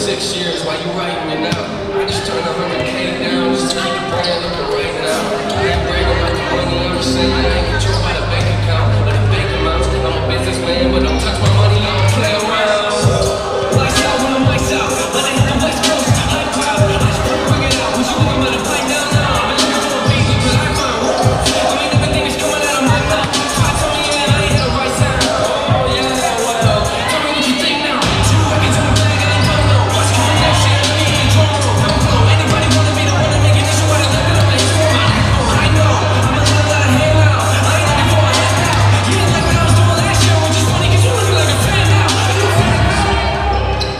6 years while you writing it out. I just turned 100K down just to keep the brand looking right now. I ain't bragging about the money, I'm just saying I ain't controlled by the bank account or the bank amounts. I'm a businessman, but don't touch my money, I don't play around. Lights out when the mic's out, let it hit the West Coast, high crowd. I just bring it out, what you think I'm gonna fight down now? I've been looking for a beat, but I found I mean, everything is coming out of my mouth. Try to tell me, yeah, I ain't hit the right sound. Oh, yeah, well, tell me what you think now. 2 records in the bag, I ain't don't know. What's coming next year? Let me hit the drum roll. Don't blow. Anybody wanna be the one to make it? This is what I live in. I'm like, I know. I'm a little out of here now. I ain't looking for a handout. You didn't like what I was doing last year, which is funny, cause you look like a fan now.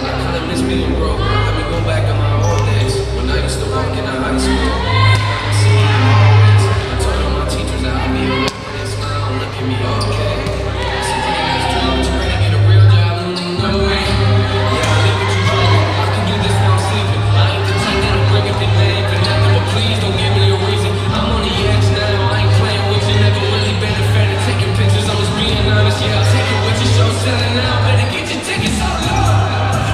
I kinda miss being broke. Let me go back to my old days when I used to walk into high school. I told all my teachers that I'd be a real they smile and look at me, okay. I said, damn, that's true, but you ready to get a real job? No way. Yeah, I live what you dreaming. I can do this while I'm sleeping. I ain't the type that'll bring up your name for nothing, but please don't give me a reason. I'm on the edge now, I ain't playing with you. Never really been a fan of taking pictures, I'm just being honest. Yeah, I'll take it with your show selling out. Better get your tickets so low.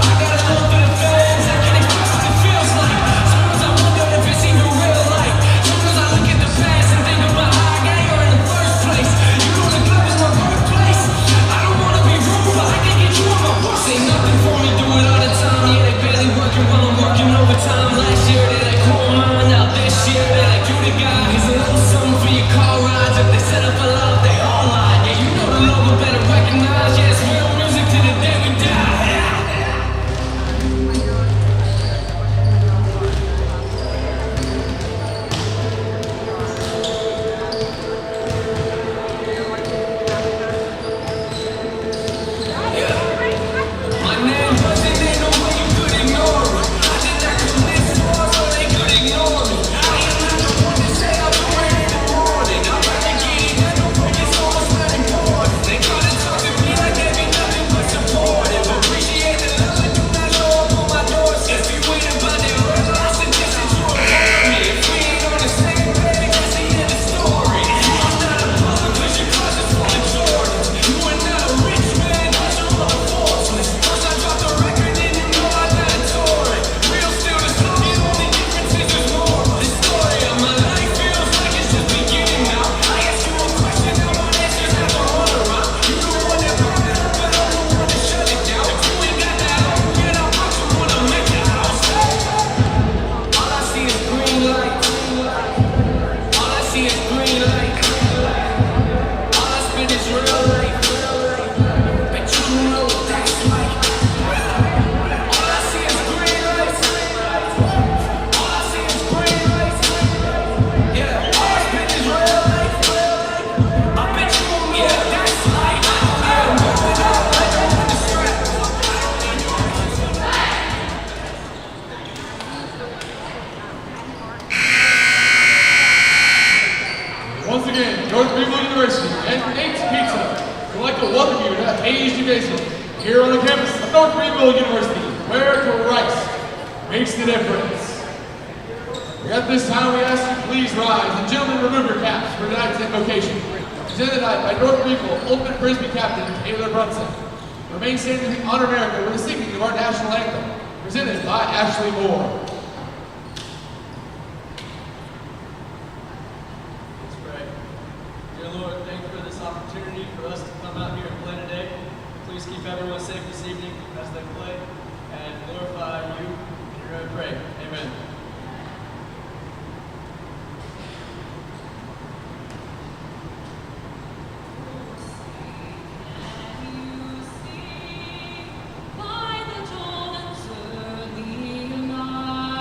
I got a love for the fans, I can express what it feels like. Sometimes I wonder if it's even real life. Sometimes I look at the past and think about how I got here in the first place. You know the club is my birthplace. I don't wanna be rude, but I can get you on my horse. Ain't nothing for me, do it all the time. Yeah, they barely working while I'm working overtime. Last year they like cool mine, now this year they like you the guy. Here's a little something for your car rides. If they set up for love, they all lie. Yeah, you know the logo better recognize. Yeah, it's real music to the day we die. My name wasn't in no way you could ignore me. I did not commit flaws so they could ignore me. I am not the one to say I'll do it in the morning. I'd rather get it than no work, it's almost not important. They try to talk to me like they be nothing but supportive. Appreciate the love, but do not show up on my doorstep. If you ain't about that work, I suggest that you avoid me. If we ain't on the same page, that's the end of the story. I'm not a public, cause your crush is full of Jordans. You are not a rich man, cause you're on a Forbes list. Once I drop the record, then you know I gotta tour it. Real still the slogan, only difference is there's more. The story of my life feels like it's just beginning now. I ask you a question, now my answers have to run around. You the one that brought it up, but I'm the one that shut it down. If you ain't got that album yet, I'll put you when I make the house. All I see is green light. All I see is green light. All I spit is real life. But you know what that's like. All I see is green lights. All I see is green lights. Yeah, all I spit is real life. I bet you know, yeah, that's like. I'm moving up like I'm on the strap. Once again, North Greenville University and Nate's Pizza would like to welcome you to Hayes Gymnasium here on the campus of North Greenville University, where Christ makes the difference. At this time, we ask you please rise and gentlemen remove your caps for tonight's invocation. Presented tonight by North Greenville Ultimate Frisbee Captain Taylor Brunson. Remain standing to honor America with the singing of our national anthem, presented by Ashley Moore. Let's pray. Dear Lord, thank you for this opportunity for us to come out here and play today. Please keep everyone safe this evening as they play and glorify you. In your name we pray. Amen. By the Jordan's early night.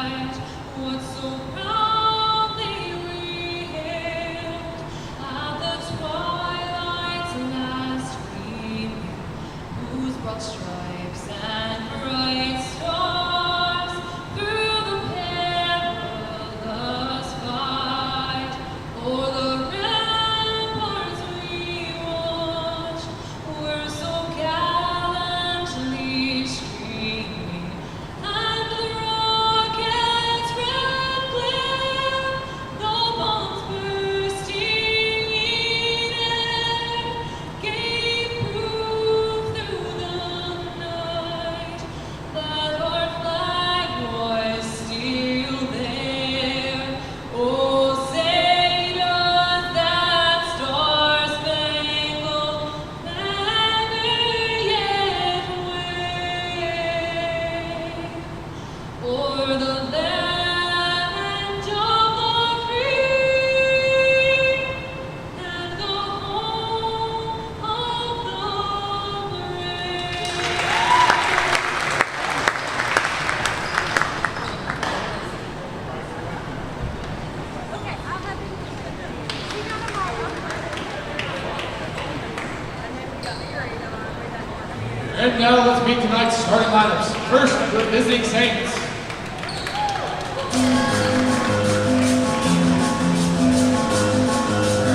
And now let's meet tonight's starting lineups. First, the visiting Saints.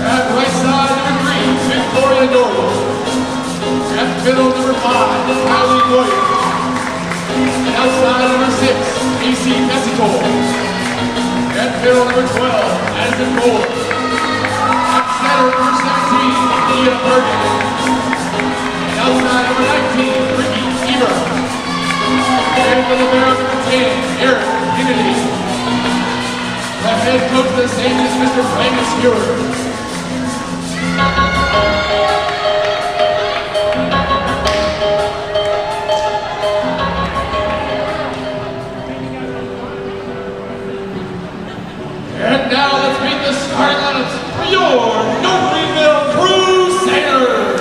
At right side, number 3, Victoria Norwood. At middle, number 5, Kylie Williams. And outside, number 6, AC Messico. At middle, number 12, Addison Moore. At center, number 17, Leah Bergen. And outside, number 19, Ricky Eber. And for the barrel, number 10, Eric Kennedy. The head coach of the Saints is Mr. Brandon Stewart. And now let's meet the starting lineups for your North Greenville Crusaders.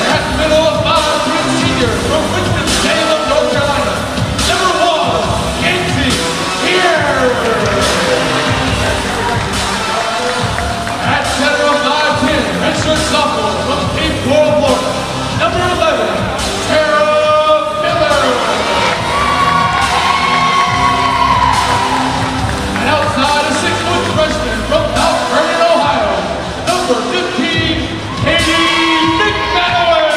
At the middle of 5'10" senior from Winston-Salem, North Carolina, number 1, Kenzie here. At center of 5'10", redshirt sophomore from Cape Coral, Florida, number 11, Tara Miller. And outside, a 6-foot freshman from Mount Vernon, Ohio, number 15, Katie McManaway.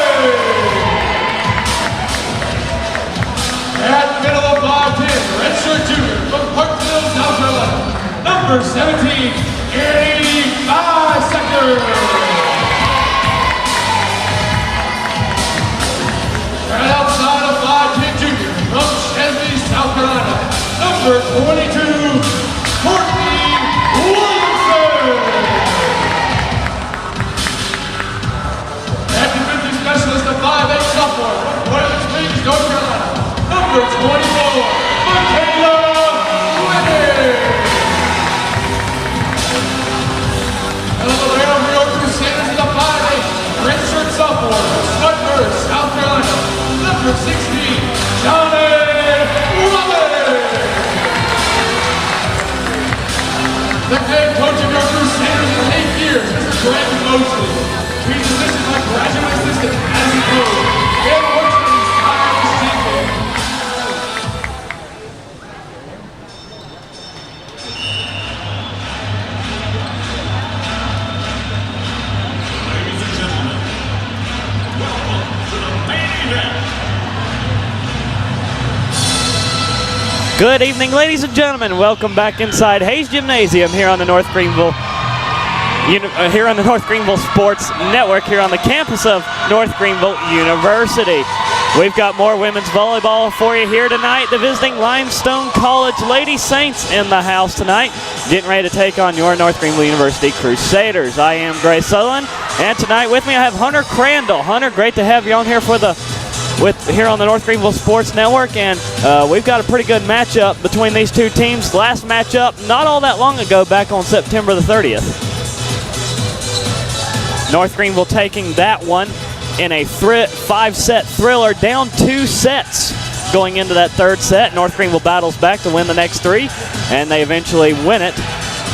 At the middle of 5'10", redshirt junior from Parkville, South Carolina, number 17, Gary Bisector. And outside of 5'10" junior from Chesley, South Carolina, number 22, Courtney Williamson. And defensive specialist of 5'8" sophomore from Boiling Springs, North Carolina, number 24, Michaela Winning. And on the rail for your Crusaders in the 5'8", redshirt sophomore from Smudburg, South Carolina, number 16, Johnny Wallace. The head coach of your Crusaders for 8 years, Mr. Grant Mosley. He's assisted by graduate assistant Addison Moore. And works for the entire season. Ladies and gentlemen, welcome to the main event. Good evening, ladies and gentlemen. Welcome back inside Hayes Gymnasium here on the North Greenville Sports Network here on the campus of North Greenville University. We've got more women's volleyball for you here tonight. The visiting Limestone College Lady Saints in the house tonight, getting ready to take on your North Greenville University Crusaders. I am Grace Sutherland, and tonight with me I have Hunter Crandall. Hunter, great to have you on here here on the North Greenville Sports Network, and we've got a pretty good matchup between these two teams. Last matchup not all that long ago, back on September the 30th. North Greenville taking that one in a 5-set thriller, down 2 sets going into that 3rd set. North Greenville battles back to win the next 3, and they eventually win it.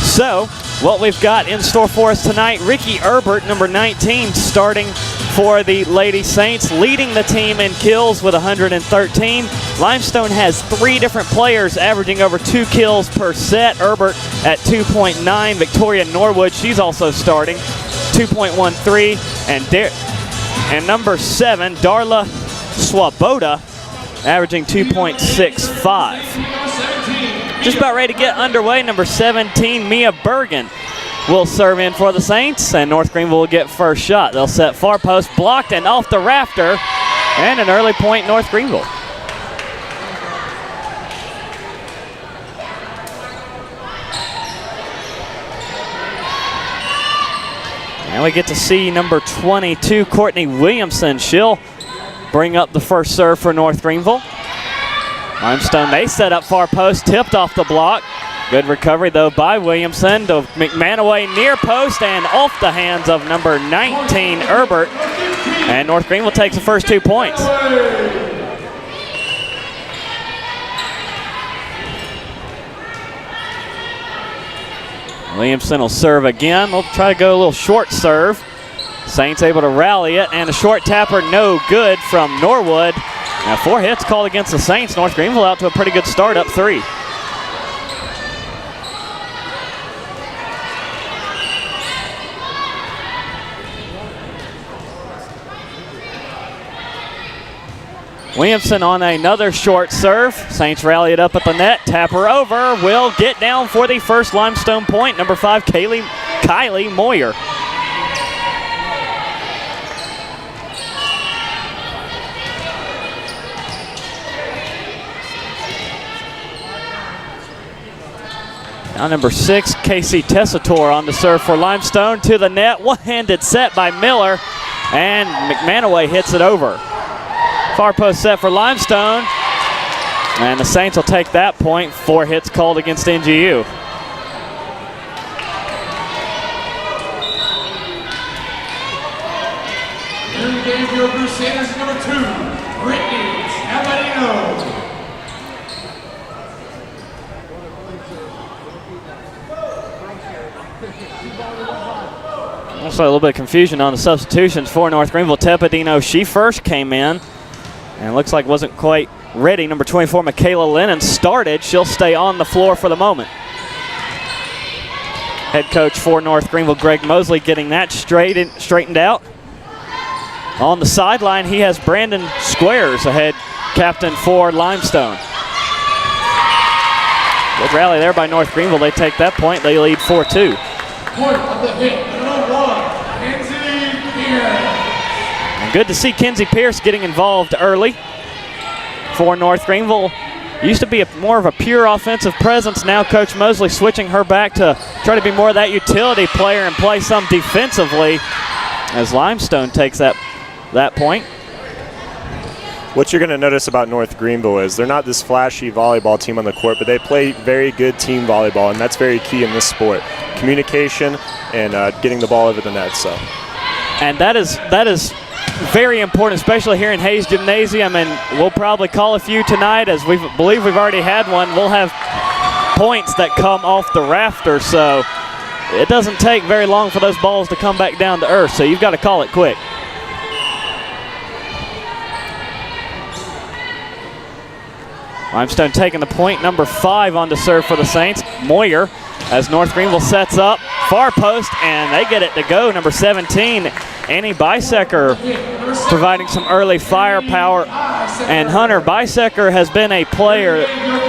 So what we've got in store for us tonight, Ricky Erbert, number 19, starting for the Lady Saints, leading the team in kills with 113. Limestone has 3 different players averaging over 2 kills per set. Erbert at 2.9. Victoria Norwood, she's also starting, 2.13. And number 7, Darla Swoboda, averaging 2.65. Just about ready to get underway. Number 17, Mia Bergen, will serve in for the Saints, and North Greenville will get first shot. They'll set far post, blocked and off the rafter, and an early point North Greenville. And we get to see number 22, Courtney Williamson. She'll bring up the first serve for North Greenville. Limestone, they set up far post, tipped off the block. Good recovery, though, by Williamson to McManaway near post and off the hands of number 19, Erbert. And North Greenville takes the first 2 points. Williamson will serve again. They'll try to go a little short serve. Saints able to rally it, and a short tapper, no good from Norwood. Now 4 hits called against the Saints. North Greenville out to a pretty good start, up 3. Williamson on another short serve. Saints rally it up at the net. Tapper over. Will get down for the first Limestone point. Number 5, Kylie Moyer. Now number 6, Casey Tessitore on the serve for Limestone. To the net. One-handed set by Miller. And McManaway hits it over. Far post set for Limestone, and the Saints will take that point. 4 hits called against NGU. Here in Greenville, Crusaders number 2, Brittany Tabarino. Also a little bit of confusion on the substitutions for North Greenville. Tepidino, she first came in. And looks like wasn't quite ready. Number 24, Michaela Lennon started. She'll stay on the floor for the moment. Head coach for North Greenville, Greg Mosley, getting that straightened out. On the sideline, he has Brandon Squares, the head captain for Limestone. Good rally there by North Greenville. They take that point. They lead 4-2. Point of the hit, number 1, Kenzie Pierce. Good to see Kenzie Pierce getting involved early for North Greenville. Used to be more of a pure offensive presence. Now Coach Mosley switching her back to try to be more of that utility player and play some defensively as Limestone takes that point. What you're going to notice about North Greenville is they're not this flashy volleyball team on the court, but they play very good team volleyball, and that's very key in this sport. Communication and getting the ball over the net. And that is very important, especially here in Hayes Gymnasium, and we'll probably call a few tonight as we believe we've already had one. We'll have points that come off the rafters, so it doesn't take very long for those balls to come back down to earth, so you've got to call it quick. Limestone taking the point. Number 5 on to serve for the Saints, Moyer, as North Greenville sets up. Far post, and they get it to go. Number 17, Annie Bisecker, providing some early firepower. And Hunter Bisecker has been a player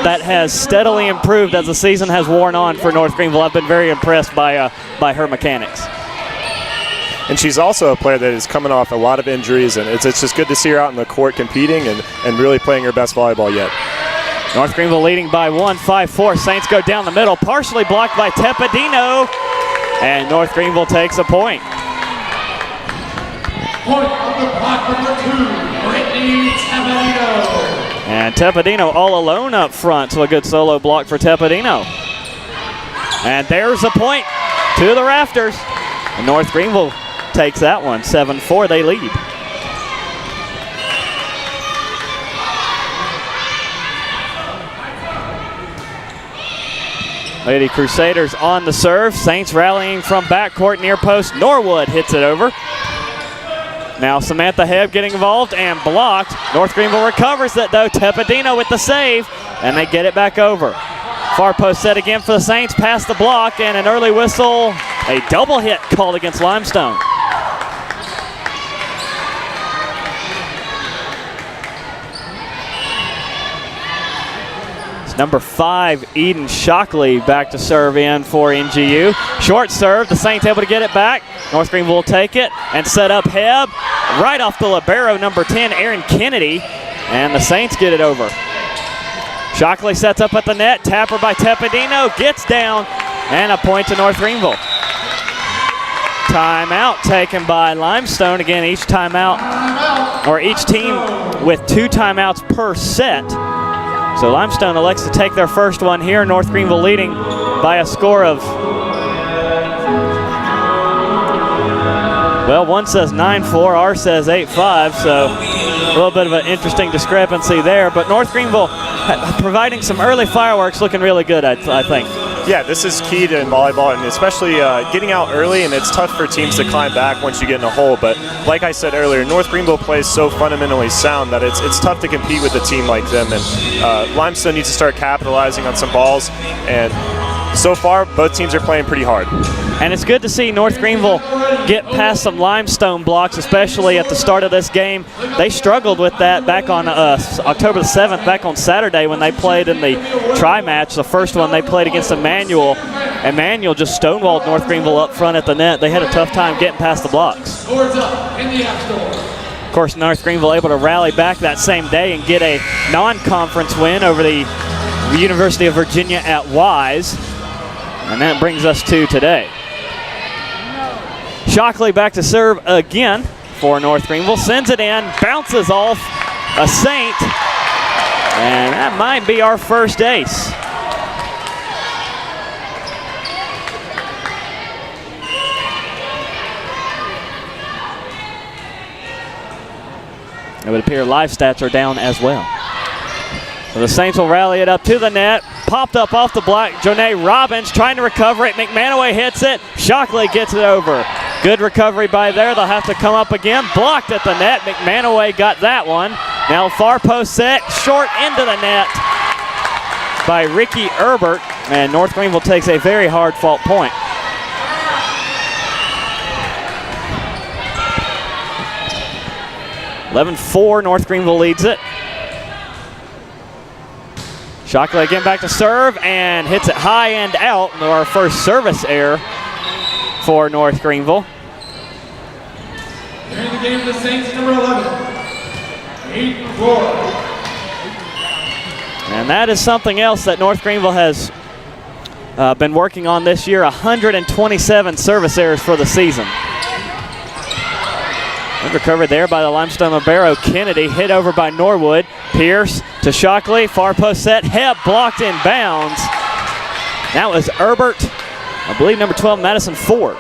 that has steadily improved as the season has worn on for North Greenville. I've been very impressed by her mechanics. And she's also a player that is coming off a lot of injuries, and it's just good to see her out in the court competing and really playing her best volleyball yet. North Greenville leading by 1, 5-4. Saints go down the middle, partially blocked by Tepidino, and North Greenville takes a point. Point of the block, number 2, Brittany Tepidino. And Tepidino all alone up front, so a good solo block for Tepidino. And there's a point to the rafters. And North Greenville takes that one, 7-4, they lead. Lady Crusaders on the serve. Saints rallying from backcourt near post. Norwood hits it over. Now Samantha Hebb getting involved and blocked. North Greenville recovers it though. Tepidino with the save, and they get it back over. Far post set again for the Saints, past the block, and an early whistle. A double hit called against Limestone. It's number 5, Eden Shockley, back to serve in for NGU. Short serve, the Saints able to get it back. North Greenville will take it and set up Hebb. Right off the libero, number 10, Aaron Kennedy, and the Saints get it over. Shockley sets up at the net, tapper by Tepidino, gets down, and a point to North Greenville. Timeout taken by Limestone. Again, each timeout, or each team with 2 timeouts per set. So Limestone elects to take their first one here. North Greenville leading by a score of, well, one says 9-4, ours says 8-5, so a little bit of an interesting discrepancy there. But North Greenville providing some early fireworks, looking really good, I think. Yeah, this is key to in volleyball, and especially getting out early, and it's tough for teams to climb back once you get in a hole. But like I said earlier, North Greenville plays so fundamentally sound that it's tough to compete with a team like them. And Limestone needs to start capitalizing on some balls, and so far both teams are playing pretty hard. And it's good to see North Greenville get past some Limestone blocks, especially at the start of this game. They struggled with that back on October the 7th, back on Saturday when they played in the tri-match. The first one they played against Emmanuel. Emmanuel just stonewalled North Greenville up front at the net. They had a tough time getting past the blocks. Of course, North Greenville able to rally back that same day and get a non-conference win over the University of Virginia at Wise. And that brings us to today. Shockley back to serve again for North Greenville. Sends it in, bounces off a Saint, and that might be our first ace. It would appear live stats are down as well. So the Saints will rally it up to the net. Popped up off the block. Jonae Robbins trying to recover it. McManaway hits it. Shockley gets it over. Good recovery by there. They'll have to come up again. Blocked at the net. McManaway got that one. Now far post set. Short into the net by Ricky Herbert. And North Greenville takes a very hard fault point. (11-4), North Greenville leads it. Shockley again back to serve and hits it high and out. Our first service error for North Greenville. Here in the game, the Saints, number 11, 8-4. And that is something else that North Greenville has been working on this year. 127 service errors for the season. Good recovery there by the Limestone libero. Kennedy hit over by Norwood. Pierce to Shockley. Far post set. Hebb blocked in bounds. That was Herbert. I believe number 12, Madison Ford.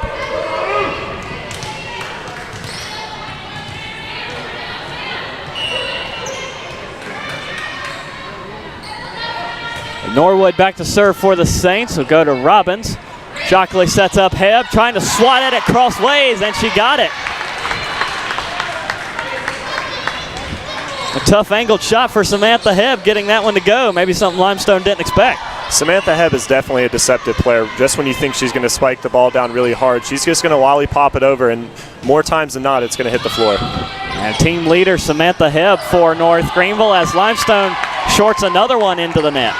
Norwood back to serve for the Saints. We'll go to Robbins. Shockley sets up Hebb, trying to swat at it crossways, and she got it. A tough angled shot for Samantha Hebb, getting that one to go. Maybe something Limestone didn't expect. Samantha Hebb is definitely a deceptive player. Just when you think she's going to spike the ball down really hard, she's just going to lollipop it over, and more times than not, it's going to hit the floor. And team leader Samantha Hebb for North Greenville as Limestone shorts another one into the net.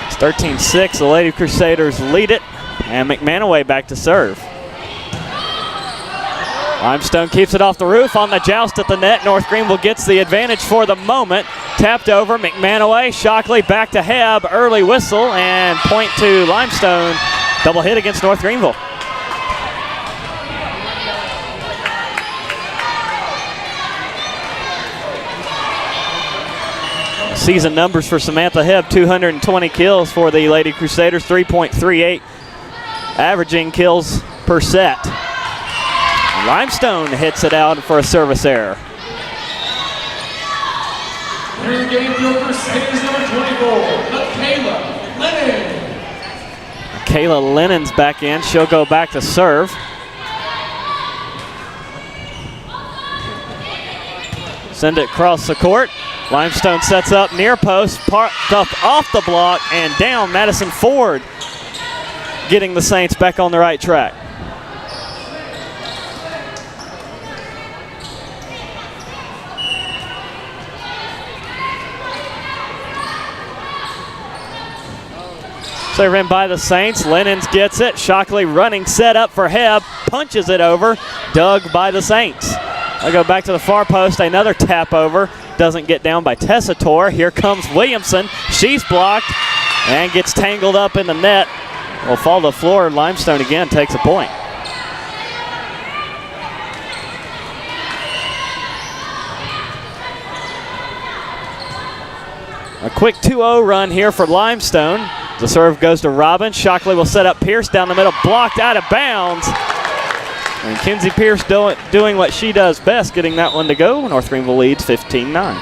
It's 13-6. The Lady Crusaders lead it, and McManaway back to serve. Limestone keeps it off the roof on the joust at the net. North Greenville gets the advantage for the moment. Tapped over, McManaway, Shockley back to Hebb, early whistle, and point to Limestone. Double hit against North Greenville. Season numbers for Samantha Hebb: 220 kills for the Lady Crusaders, 3.38 averaging kills per set. Limestone hits it out for a service error. Here in the game, your Crusaders, number 24, Kayla Lennon. Kayla Lennon's back in. She'll go back to serve. Send it across the court. Limestone sets up near post, parked up off the block and down. Madison Ford getting the Saints back on the right track. Serve in by the Saints. Lennons gets it. Shockley running set up for Hebb. Punches it over. Dug by the Saints. I go back to the far post. Another tap over. Doesn't get down by Tessitore. Here comes Williamson. She's blocked and gets tangled up in the net. Will fall to the floor. Limestone again takes a point. A quick 2-0 run here for Limestone. The serve goes to Robbins. Shockley will set up Pierce down the middle, blocked out of bounds. And Kenzie Pierce doing what she does best, getting that one to go. North Greenville leads 15-9.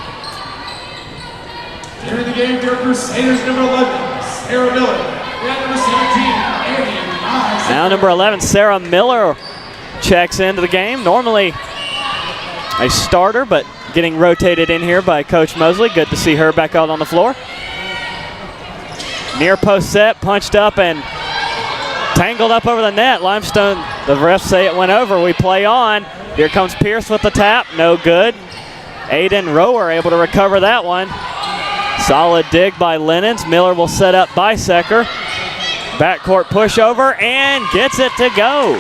Here in the game for Crusaders number 11, Sarah Miller. And number 17, Annie Mize. Now number 11, Sarah Miller checks into the game. Normally a starter, but getting rotated in here by Coach Mosley. Good to see her back out on the floor. Near post set, punched up and tangled up over the net. Limestone, the refs say it went over. We play on. Here comes Pierce with the tap, no good. Aiden Rower able to recover that one. Solid dig by Lennons. Miller will set up Bisecker. Backcourt pushover and gets it to go.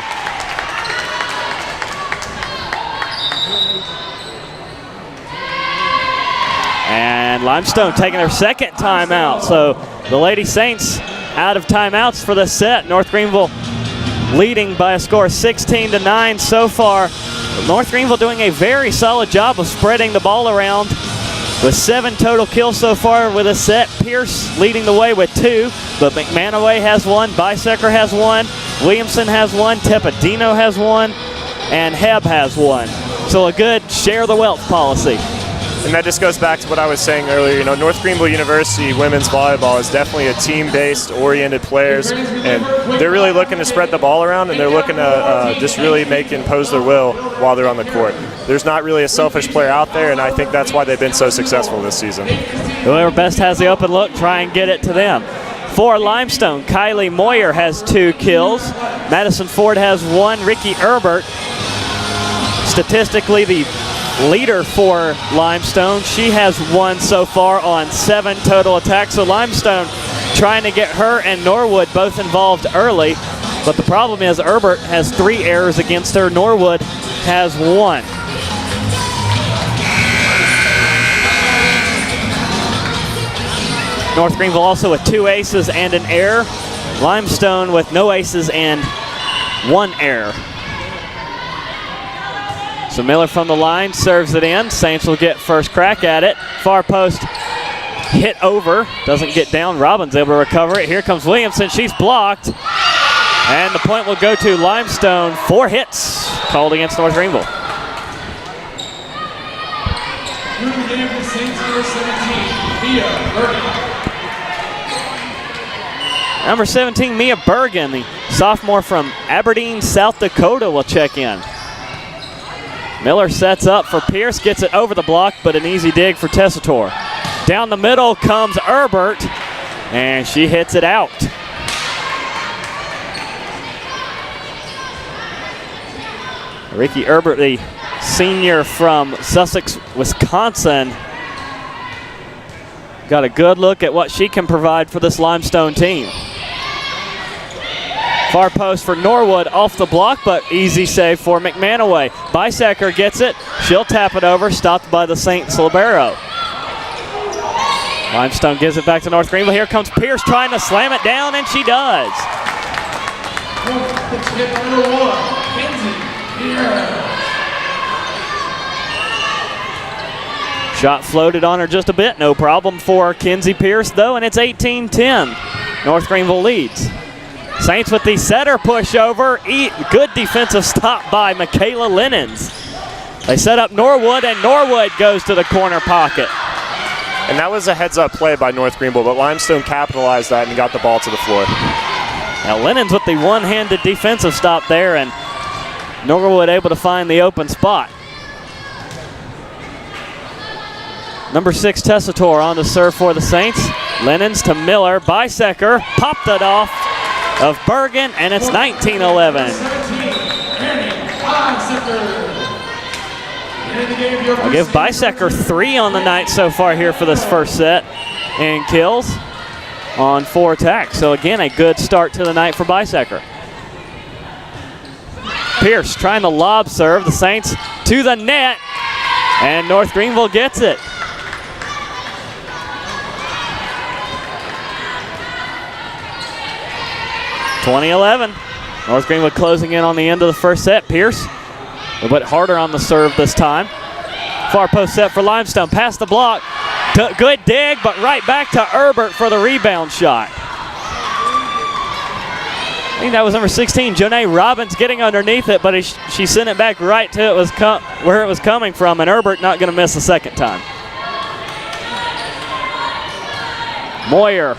And Limestone taking their second timeout. So the Lady Saints out of timeouts for the set. North Greenville leading by a score of 16-9 so far. North Greenville doing a very solid job of spreading the ball around with 7 total kills so far with a set. Pierce leading the way with 2, but McManaway has 1, Bisecker has 1, Williamson has 1, Tepadino has 1, and Hebb has 1. So a good share the wealth policy. And that just goes back to what I was saying earlier. You know, North Greenville University women's volleyball is definitely a team-based, oriented players, and they're really looking to spread the ball around, and they're looking to just really impose their will while they're on the court. There's not really a selfish player out there, and I think that's why they've been so successful this season. Whoever best has the open look, try and get it to them. For Limestone, Kylie Moyer has 2 kills. Madison Ford has 1. Ricky Herbert, statistically the leader for Limestone. She has 1 so far on 7 total attacks. So Limestone trying to get her and Norwood both involved early. But the problem is Herbert has 3 errors against her. Norwood has 1. North Greenville also with 2 aces and an error. Limestone with no aces and 1 error. So Miller from the line serves it in. Saints will get first crack at it. Far post hit over. Doesn't get down. Robbins able to recover it. Here comes Williamson. She's blocked. And the point will go to Limestone. 4 hits called against North Greenville. Through the game for Saints number 17, Mia Bergen. Number 17, Mia Bergen, the sophomore from Aberdeen, South Dakota, will check in. Miller sets up for Pierce, gets it over the block, but an easy dig for Tessitore. Down the middle comes Herbert, and she hits it out. Ricky Herbert, the senior from Sussex, Wisconsin, got a good look at what she can provide for this Limestone team. Far post for Norwood, off the block, but easy save for McManaway. Bisecker gets it. She'll tap it over, stopped by the Saints libero. Limestone gives it back to North Greenville. Here comes Pierce trying to slam it down, and she does. Shot floated on her just a bit. No problem for Kenzie Pierce, though, and it's 18-10. North Greenville leads. Saints with the setter pushover. Good defensive stop by Michaela Lennons. They set up Norwood, and Norwood goes to the corner pocket. And that was a heads-up play by North Greenville, but Limestone capitalized that and got the ball to the floor. Now Lennons with the one-handed defensive stop there, and Norwood able to find the open spot. Number 6, Tessitore on to serve for the Saints. Lennons to Miller. Bisecker popped it off of Bergen, and it's 19-11. I'll give Bisecker 3 on the night so far here for this first set in kills on 4 attacks. So again, a good start to the night for Bisecker. Pierce trying to lob serve. The Saints to the net, and North Greenville gets it. North Greenville closing in on the end of the first set. Pierce a bit harder on the serve this time. Far post set for Limestone. Past the block. Good dig, but right back to Herbert for the rebound shot. I think that was number 16, Jonae Robbins, getting underneath it, but she sent it back right to where it was coming from, and Herbert not going to miss the second time. Moyer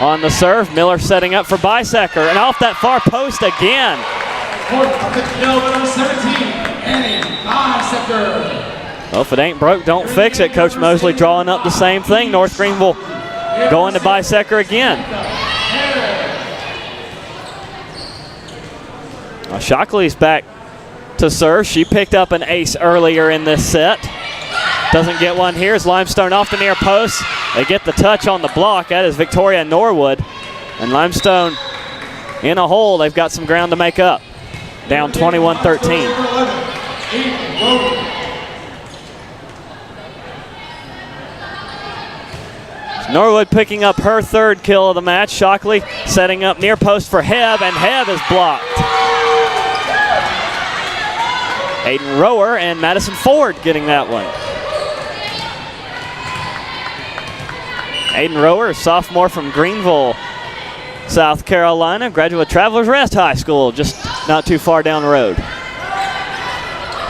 on the serve. Miller setting up for Bisecker, and off that far post again. Number 17, Annie Bisecker. Well, if it ain't broke, don't fix it. Coach Mosley drawing up the same thing. North Greenville going to Bisecker again. Shockley's back to serve. She picked up an ace earlier in this set. Doesn't get one here as Limestone off the near post. They get the touch on the block. That is Victoria Norwood. And Limestone in a hole. They've got some ground to make up. Down 21-13. Norwood picking up her third kill of the match. Shockley setting up near post for Hebb, and Hebb is blocked. Aiden Rower and Madison Ford getting that one. Aiden Rower, a sophomore from Greenville, South Carolina, graduate of Travelers Rest High School, just not too far down the road.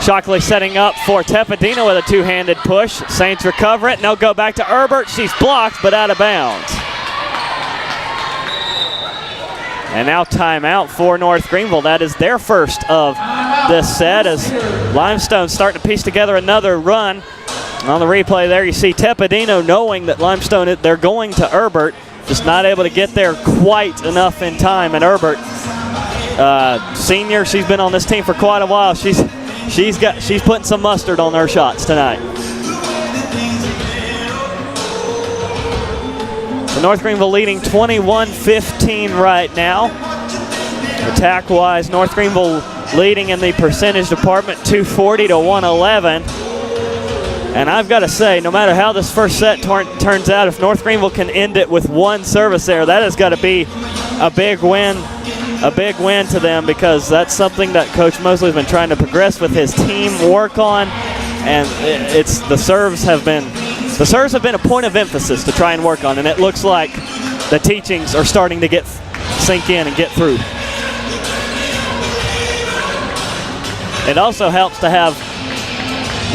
Shockley setting up for Tepedino with a two-handed push. Saints recover it, and they'll go back to Herbert. She's blocked, but out of bounds. And now timeout for North Greenville. That is their first of this set as Limestone starting to piece together another run. On the replay there, you see Tepedino knowing that Limestone, they're going to Herbert, just not able to get there quite enough in time. And Herbert, senior, she's been on this team for quite a while. She's putting some mustard on her shots tonight. So North Greenville leading 21-15 right now. Attack-wise, North Greenville leading in the percentage department, 240 to 111. And I've got to say, no matter how this first set turns out, if North Greenville can end it with one service error, that has got to be a big win to them, because that's something that Coach Mosley has been trying to progress with his team, work on, and the serves have been a point of emphasis to try and work on, and it looks like the teachings are starting to sink in and get through. It also helps to have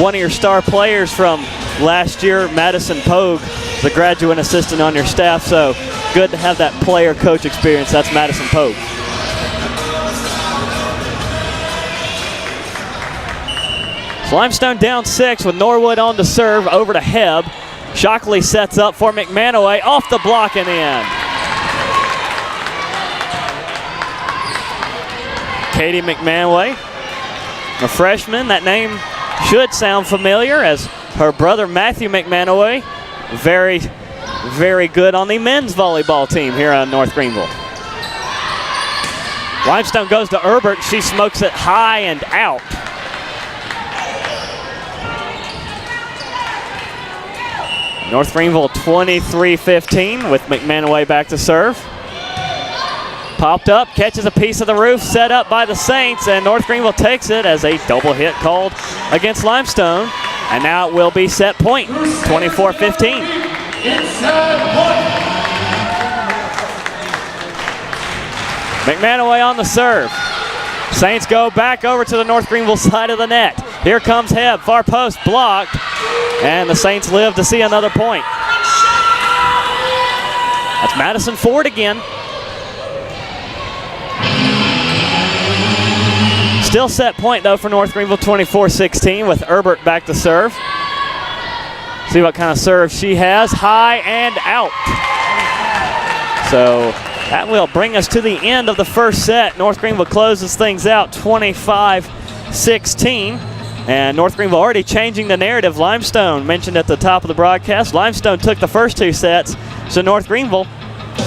one of your star players from last year, Madison Pogue, the graduate assistant on your staff, so good to have that player-coach experience. That's Madison Pogue. So Limestone down 6 with Norwood on to serve, over to Hebb. Shockley sets up for McManaway, off the block and in. Katie McManaway, a freshman. That name should sound familiar, as her brother Matthew McManaway, very, very good on the men's volleyball team here on North Greenville. Limestone goes to Herbert. She smokes it high and out. North Greenville 23-15 with McManaway back to serve. Popped up, catches a piece of the roof, set up by the Saints, and North Greenville takes it as a double hit called against Limestone. And now it will be set point, 24-15. McManaway on the serve. Saints go back over to the North Greenville side of the net. Here comes Hebb, far post blocked, and the Saints live to see another point. That's Madison Ford again. Still set point though for North Greenville, 24-16 with Herbert back to serve. See what kind of serve she has, high and out. So that will bring us to the end of the first set. North Greenville closes things out 25-16. And North Greenville already changing the narrative. Limestone mentioned at the top of the broadcast. Limestone took the first two sets, so North Greenville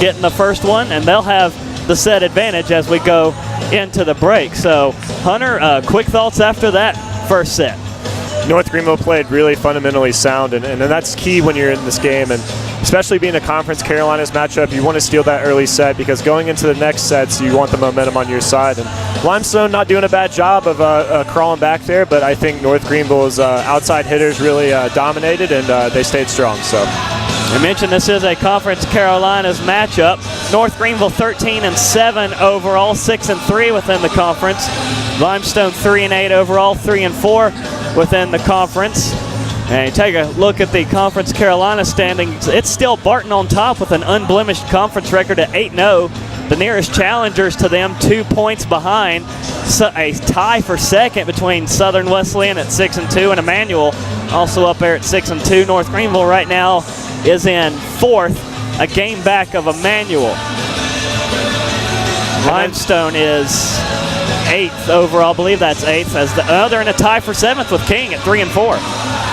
getting the first one, and they'll have the set advantage as we go into the break. So Hunter, quick thoughts after that first set? North Greenville played really fundamentally sound, and that's key when you're in this game, and especially being a Conference Carolinas matchup, you want to steal that early set, because going into the next sets, you want the momentum on your side. And Limestone not doing a bad job of crawling back there, but I think North Greenville's outside hitters really dominated, and they stayed strong. So I mentioned this is a Conference Carolinas matchup. North Greenville 13-7 overall, 6-3 within the conference. Limestone 3-8 overall, 3-4 within the conference. And you take a look at the Conference Carolina standings. It's still Barton on top with an unblemished conference record at 8-0. The nearest challengers to them 2 points behind. So a tie for second between Southern Wesleyan at 6-2 and Emmanuel also up there at 6-2. North Greenville right now is in fourth, a game back of Emmanuel. Limestone is eighth overall. I believe that's eighth. They're in a tie for seventh with King at 3-4.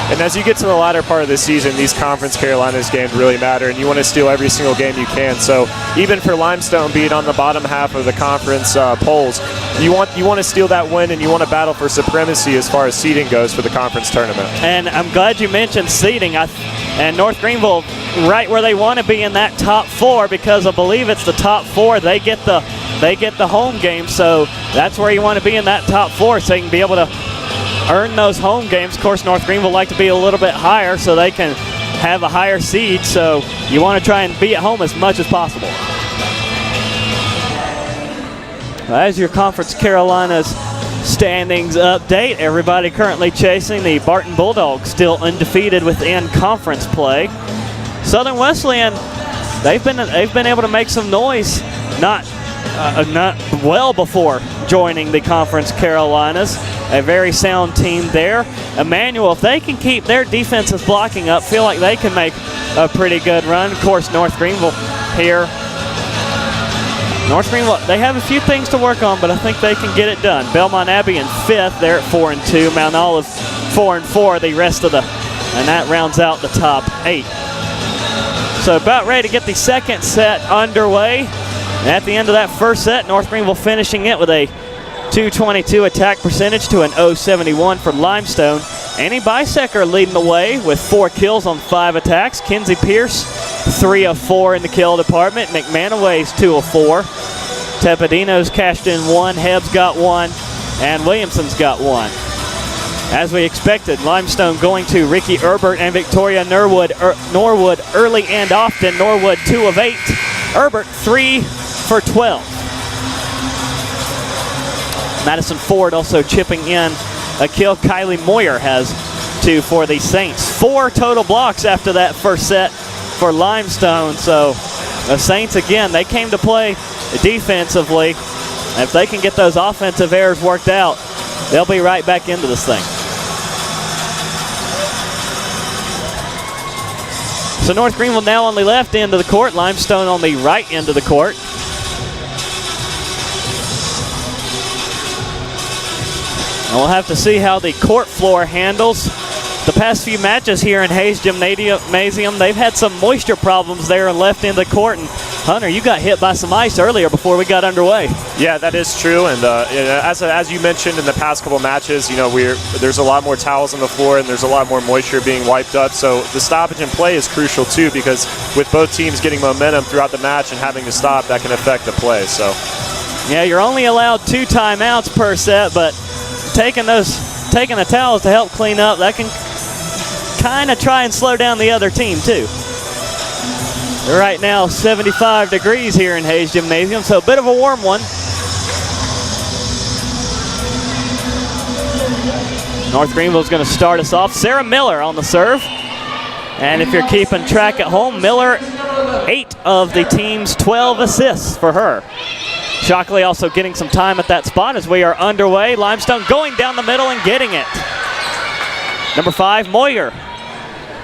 And as you get to the latter part of the season, these Conference Carolinas games really matter, and you want to steal every single game you can. So even for Limestone being on the bottom half of the conference polls, you want to steal that win, and you want to battle for supremacy as far as seeding goes for the conference tournament. And I'm glad you mentioned seeding. And North Greenville, right where they want to be in that top four, because I believe it's the top four. They get the home game, so that's where you want to be in that top four, so you can be able to earn those home games. Of course, North Greenville like to be a little bit higher so they can have a higher seed, so you want to try and be at home as much as possible. As your Conference Carolinas standings update, everybody currently chasing the Barton Bulldogs, still undefeated within conference play. Southern Wesleyan, they've been able to make some noise, not well before joining the Conference Carolinas. A very sound team there. Emmanuel, if they can keep their defensive blocking up, feel like they can make a pretty good run. Of course, North Greenville here. North Greenville, they have a few things to work on, but I think they can get it done. Belmont Abbey in fifth. They're at 4-2. Mount Olive 4-4. The rest of and that rounds out the top 8. So about ready to get the second set underway. At the end of that first set, North Greenville finishing it with a 222 attack percentage to an 071 for Limestone. Annie Bisecker leading the way with 4 kills on 5 attacks. Kenzie Pierce, 3 of 4 in the kill department. McManaway's 2 of 4. Tepidino's cashed in 1. Hebb's got 1. And Williamson's got 1. As we expected, Limestone going to Ricky Erbert and Victoria Norwood early and often. Norwood 2 of 8. Erbert 3 for 12. Madison Ford also chipping in a kill. Kylie Moyer has 2 for the Saints. 4 total blocks after that first set for Limestone. So the Saints, again, they came to play defensively. If they can get those offensive errors worked out, they'll be right back into this thing. So North Greenville now on the left end of the court, Limestone on the right end of the court. And we'll have to see how the court floor handles. The past few matches here in Hayes Gymnasium, they've had some moisture problems there on left end of the court. And Hunter, you got hit by some ice earlier before we got underway. Yeah, that is true. And as you mentioned in the past couple matches, there's a lot more towels on the floor and there's a lot more moisture being wiped up. So the stoppage in play is crucial too, because with both teams getting momentum throughout the match and having to stop, that can affect the play. So yeah, you're only allowed 2 timeouts per set, but taking the towels to help clean up, that can kind of try and slow down the other team too. Right now 75 degrees here in Hayes Gymnasium, so a bit of a warm one. North Greenville's going to start us off. Sarah Miller on the serve. And if you're keeping track at home, Miller, 8 of the team's 12 assists for her. Shockley also getting some time at that spot as we are underway. Limestone going down the middle and getting it. Number 5, Moyer,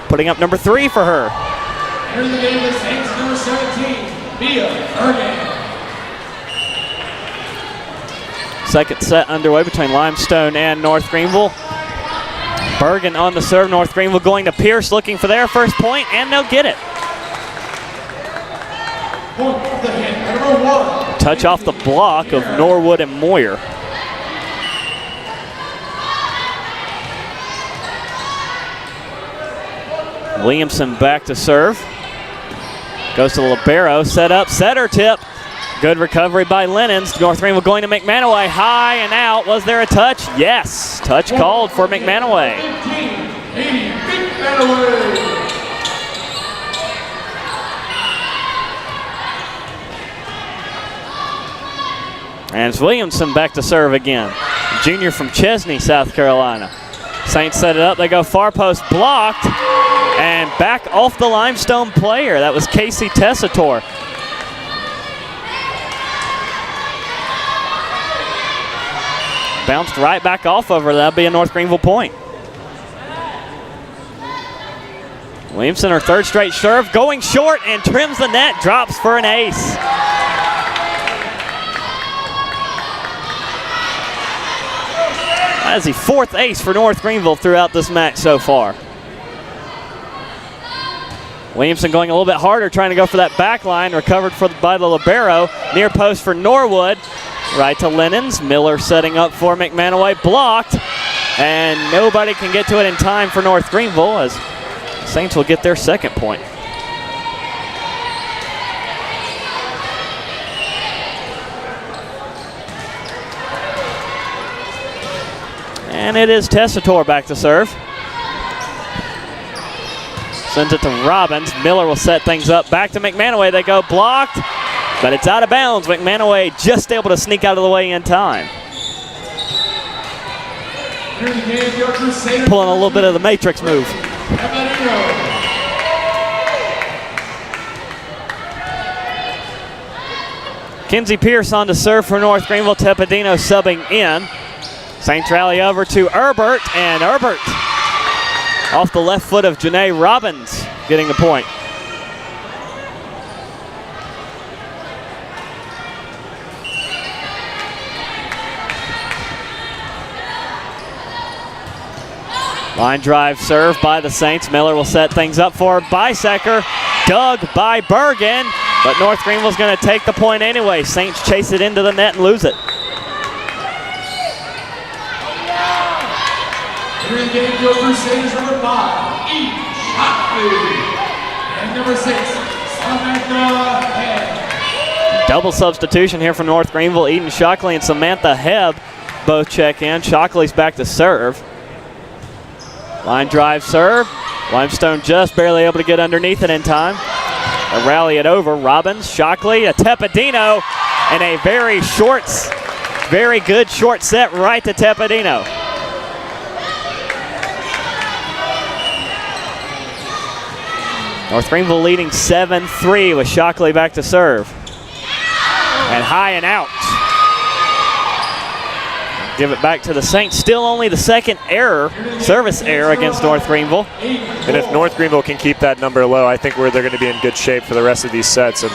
putting up number 3 for her. Here's the game of the Saints, number 17, Mia Bergen. Second set underway between Limestone and North Greenville. Bergen on the serve. North Greenville going to Pierce, looking for their first point, and they'll get it. Point of the hit, number 1. Touch off the block of Norwood and Moyer. Williamson back to serve. Goes to Libero, set up, setter tip. Good recovery by Lennons. North Greenville going to McManaway, high and out. Was there a touch? Yes, touch called for McManaway. And it's Williamson back to serve again. Junior from Chesney, South Carolina. Saints set it up. They go far post, blocked, and back off the Limestone player. That was Casey Tessitore. Bounced right back off of her. That'll be a North Greenville point. Williamson, her third straight serve, going short and trims the net, drops for an ace. That is the fourth ace for North Greenville throughout this match so far. Williamson going a little bit harder, trying to go for that back line, recovered by the libero. Near post for Norwood. Right to Lennons. Miller setting up for McManaway. Blocked. And nobody can get to it in time for North Greenville as Saints will get their second point. And it is Tessitore back to serve. Sends it to Robbins. Miller will set things up. Back to McManaway. They go blocked, but it's out of bounds. McManaway just able to sneak out of the way in time. Pulling a little bit of the Matrix move. Kenzie Pierce on to serve for North Greenville. Tepedino subbing in. Saints rally over to Herbert, and Herbert off the left foot of Janae Robbins getting the point. Line drive serve by the Saints. Miller will set things up for Bisecker. Dug by Bergen, but North Greenville's going to take the point anyway. Saints chase it into the net and lose it. Here in the game, go Crusaders number 5, Eve Shockley. And number 6, Samantha Hebb. Double substitution here for North Greenville. Eden Shockley and Samantha Hebb both check in. Shockley's back to serve. Line drive serve. Limestone just barely able to get underneath it in time. A rally it over. Robbins, Shockley, a Tepedino, and a very good short set right to Tepedino. North Greenville leading 7-3 with Shockley back to serve. And high and out. Give it back to the Saints. Still only the second service error against North Greenville. And if North Greenville can keep that number low, I think they're going to be in good shape for the rest of these sets. And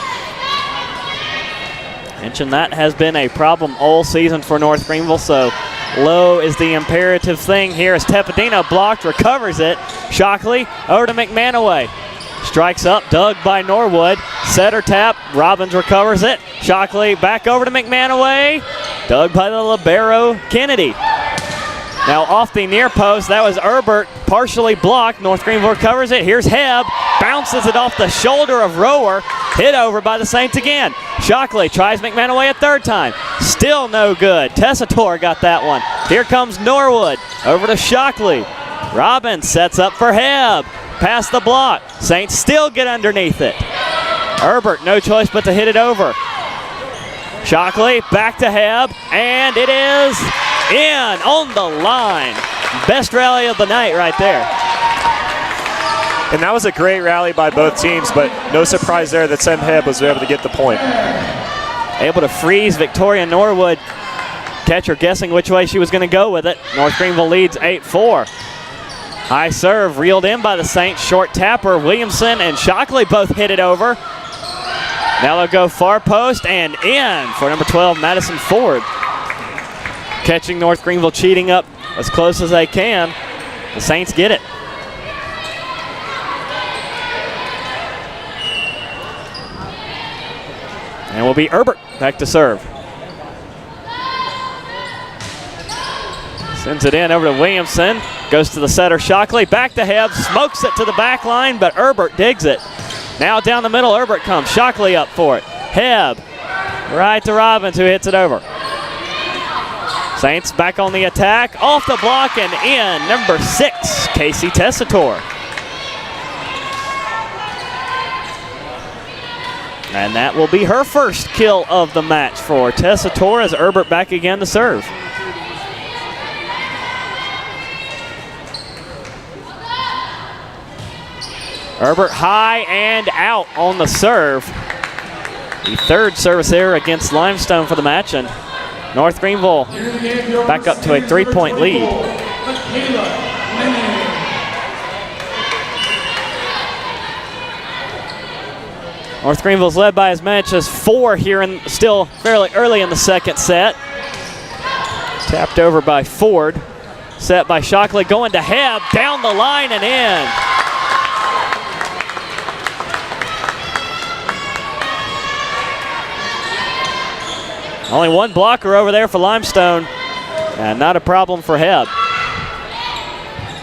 mentioned that has been a problem all season for North Greenville, so low is the imperative thing here as Tepedino blocked, recovers it. Shockley over to McManaway. Strikes up, dug by Norwood. Setter tap, Robbins recovers it. Shockley back over to McManaway. Dug by the libero, Kennedy. Now off the near post, that was Herbert, partially blocked. North Greenville recovers it. Here's Hebb, bounces it off the shoulder of Rower. Hit over by the Saints again. Shockley tries McManaway a third time. Still no good. Tessitore got that one. Here comes Norwood, over to Shockley. Robbins sets up for Hebb. Past the block. Saints still get underneath it. Herbert, no choice but to hit it over. Shockley back to Hebb, and it is in on the line. Best rally of the night right there. And that was a great rally by both teams, but no surprise there that Sam Hebb was able to get the point. Able to freeze Victoria Norwood. Catcher guessing which way she was going to go with it. North Greenville leads 8-4. High serve reeled in by the Saints. Short tapper. Williamson and Shockley both hit it over. Now they'll go far post and in for number 12, Madison Ford. Catching North Greenville cheating up as close as they can. The Saints get it. And will be Herbert back to serve. Sends it in over to Williamson. Goes to the setter, Shockley. Back to Hebb. Smokes it to the back line, but Herbert digs it. Now down the middle, Herbert comes. Shockley up for it. Hebb. Right to Robbins, who hits it over. Saints back on the attack. Off the block and in. Number 6, Casey Tessitore. And that will be her first kill of the match for Tessitore as Herbert back again to serve. Herbert high and out on the serve. The third service error against Limestone for the match, and North Greenville back up to a 3-point lead. North Greenville's led by as much as 4 here, in still fairly early in the second set. Tapped over by Ford. Set by Shockley, going to Hebb, down the line and in. Only one blocker over there for Limestone, and not a problem for Hebb.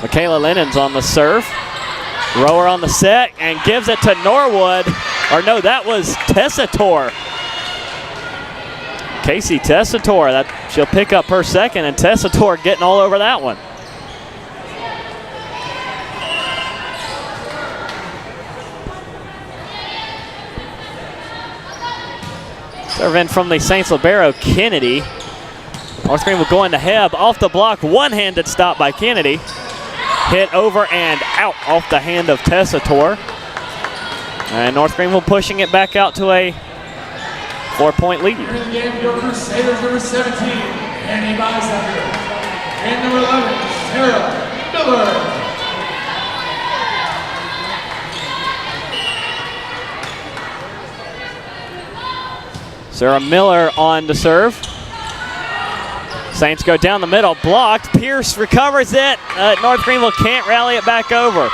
Michaela Lennon's on the serve. Rower on the set and gives it to Norwood. Or no, that was Tessitore. Casey Tessitore, that she'll pick up her second, and Tessitore getting all over that one. Serve in from the Saints Libero, Kennedy. North Greenville going to Hebb, off the block, one-handed stop by Kennedy. Hit over and out off the hand of Tessitore. And North Greenville pushing it back out to a 4-point lead. Here in the game, your Crusaders, number 17, Annie Beisacker. And number 11, Sarah Miller. Sarah Miller on to serve. Saints go down the middle, blocked. Pierce recovers it. North Greenville can't rally it back over.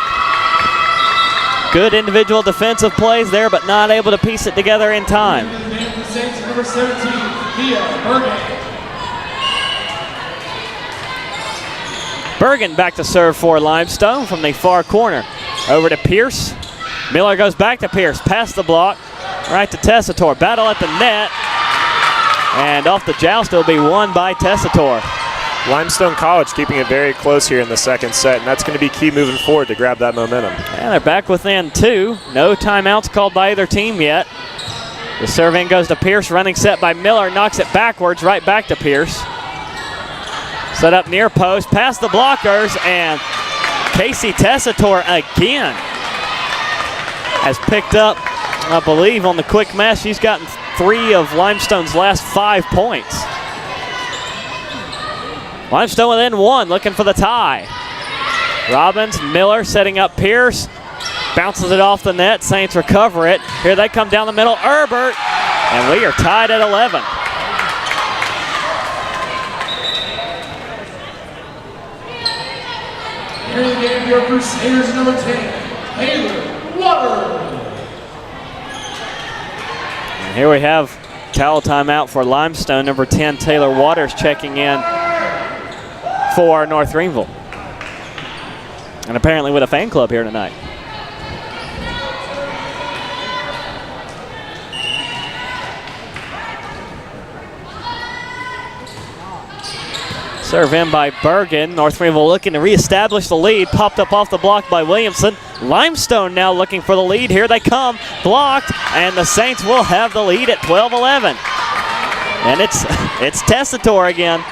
Good individual defensive plays there, but not able to piece it together in time. The Saints, number 17, Mia Bergen. Bergen back to serve for Limestone from the far corner. Over to Pierce. Miller goes back to Pierce, past the block, right to Tessitore. Battle at the net, and off the joust will be won by Tessitore. Limestone College keeping it very close here in the second set, and that's going to be key moving forward to grab that momentum. And they're back within 2. No timeouts called by either team yet. The serve in goes to Pierce, running set by Miller, knocks it backwards, right back to Pierce. Set up near post, past the blockers, and Casey Tessitore again has picked up, I believe, on the quick mess. She's gotten 3 of Limestone's last 5 points. Limestone within 1, looking for the tie. Robbins, Miller setting up Pierce. Bounces it off the net. Saints recover it. Here they come down the middle. Herbert. And we are tied at 11. Here in the game, your Crusaders, number 10, Taylor Waters. And here we have foul timeout for Limestone. Number 10, Taylor Waters, checking in for North Greenville. And apparently with a fan club here tonight. Serve in by Bergen. North Greenville looking to reestablish the lead. Popped up off the block by Williamson. Limestone now looking for the lead. Here they come. Blocked. And the Saints will have the lead at 12-11. And it's Tessitore again.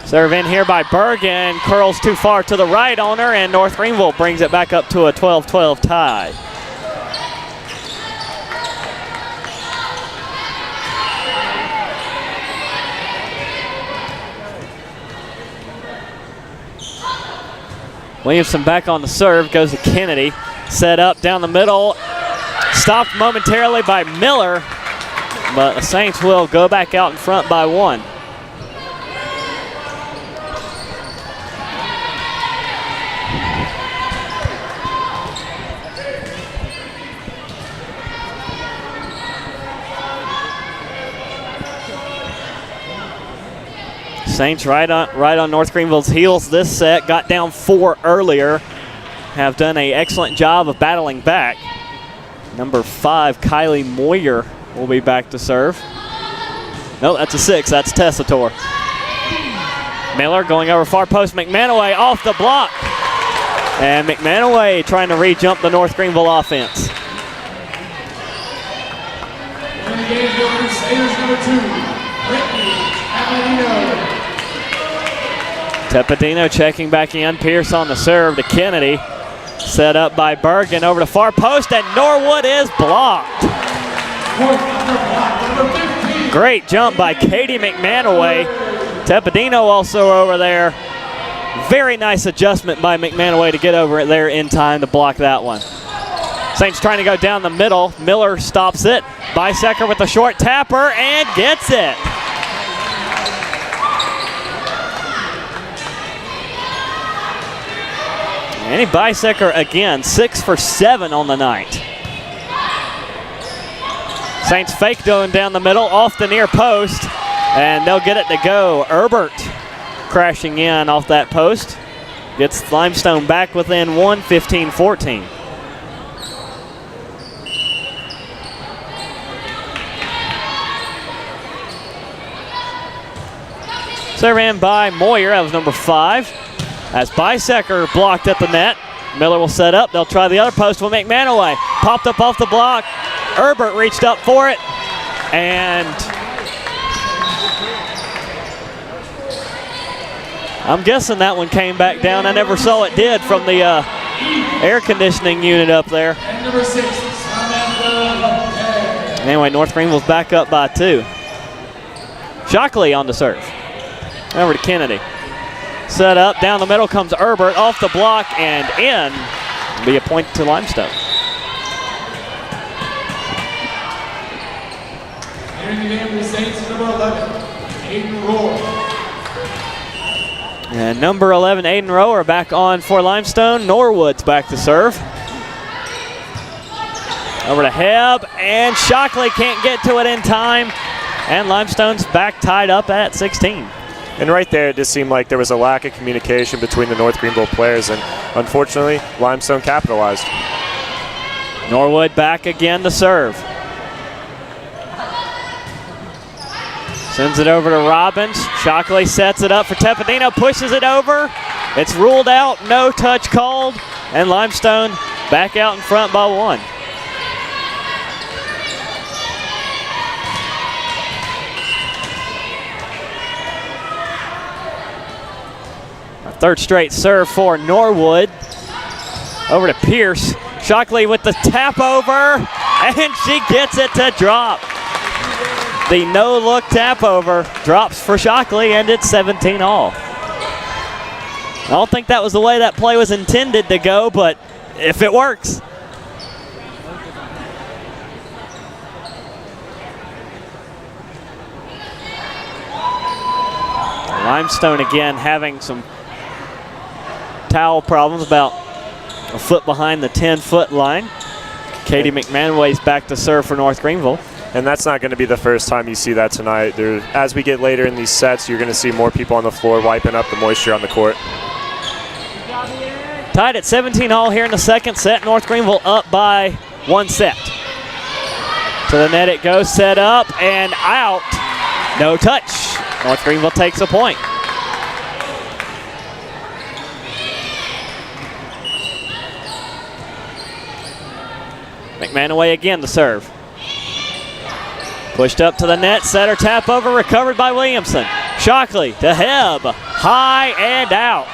Serve in here by Bergen, curls too far to the right on her, and North Greenville brings it back up to a 12-12 tie. Williamson back on the serve, goes to Kennedy. Set up down the middle, stopped momentarily by Miller, but the Saints will go back out in front by 1. Saints right on North Greenville's heels this set. Got down 4 earlier. Have done an excellent job of battling back. Number 5, Kylie Moyer, will be back to serve. No, that's a 6. That's Tessitore. Miller going over far post. McManaway off the block. And McManaway trying to re-jump the North Greenville offense. In the game for Crusaders number 2, Brittany Amadino. Tepedino checking back in. Pierce on the serve to Kennedy. Set up by Bergen over to far post, and Norwood is blocked. Point under block, number 15. Great jump by Katie McManaway. Tepedino also over there. Very nice adjustment by McManaway to get over it there in time to block that one. Saints trying to go down the middle. Miller stops it. Bisecker with a short tapper and gets it. Annie Bisecker again, 6 for 7 on the night. Saints fake going down the middle, off the near post, and they'll get it to go. Herbert crashing in off that post. Gets Limestone back within one, 15-14. Serve in by Moyer, that was number 5. As Bisecker blocked at the net. Miller will set up. They'll try the other post with McManaway. Popped up off the block. Herbert reached up for it. And I'm guessing that one came back down. I never saw it did from the air conditioning unit up there. And number 6, Samantha. Anyway, North Greenville's back up by 2. Shockley on the serve. Over to Kennedy. Set up, down the middle comes Herbert, off the block and in. Be a point to Limestone. Entering the game for the Saints, number 11, Aiden Rohr. And number 11, Aiden Rower back on for Limestone. Norwood's back to serve. Over to Hebb, and Shockley can't get to it in time. And Limestone's back tied up at 16. And right there, it just seemed like there was a lack of communication between the North Greenville players, and unfortunately, Limestone capitalized. Norwood back again to serve. Sends it over to Robbins. Shockley sets it up for Tepedino, pushes it over. It's ruled out, no touch called, and Limestone back out in front by 1. Third straight serve for Norwood. Over to Pierce. Shockley with the tap over, and she gets it to drop. The no-look tap over drops for Shockley, and it's 17 all. I don't think that was the way that play was intended to go, but if it works. Limestone again having some towel problems, about a foot behind the 10-foot line. Katie McManaway's back to serve for North Greenville. And that's not going to be the first time you see that tonight. As we get later in these sets, you're going to see more people on the floor wiping up the moisture on the court. Tied at 17 all here in the second set. North Greenville up by 1 set. To the net it goes, set up and out. No touch. North Greenville takes a point. McManaway again to serve. Pushed up to the net, setter tap over, recovered by Williamson. Shockley to Hebb, high and out.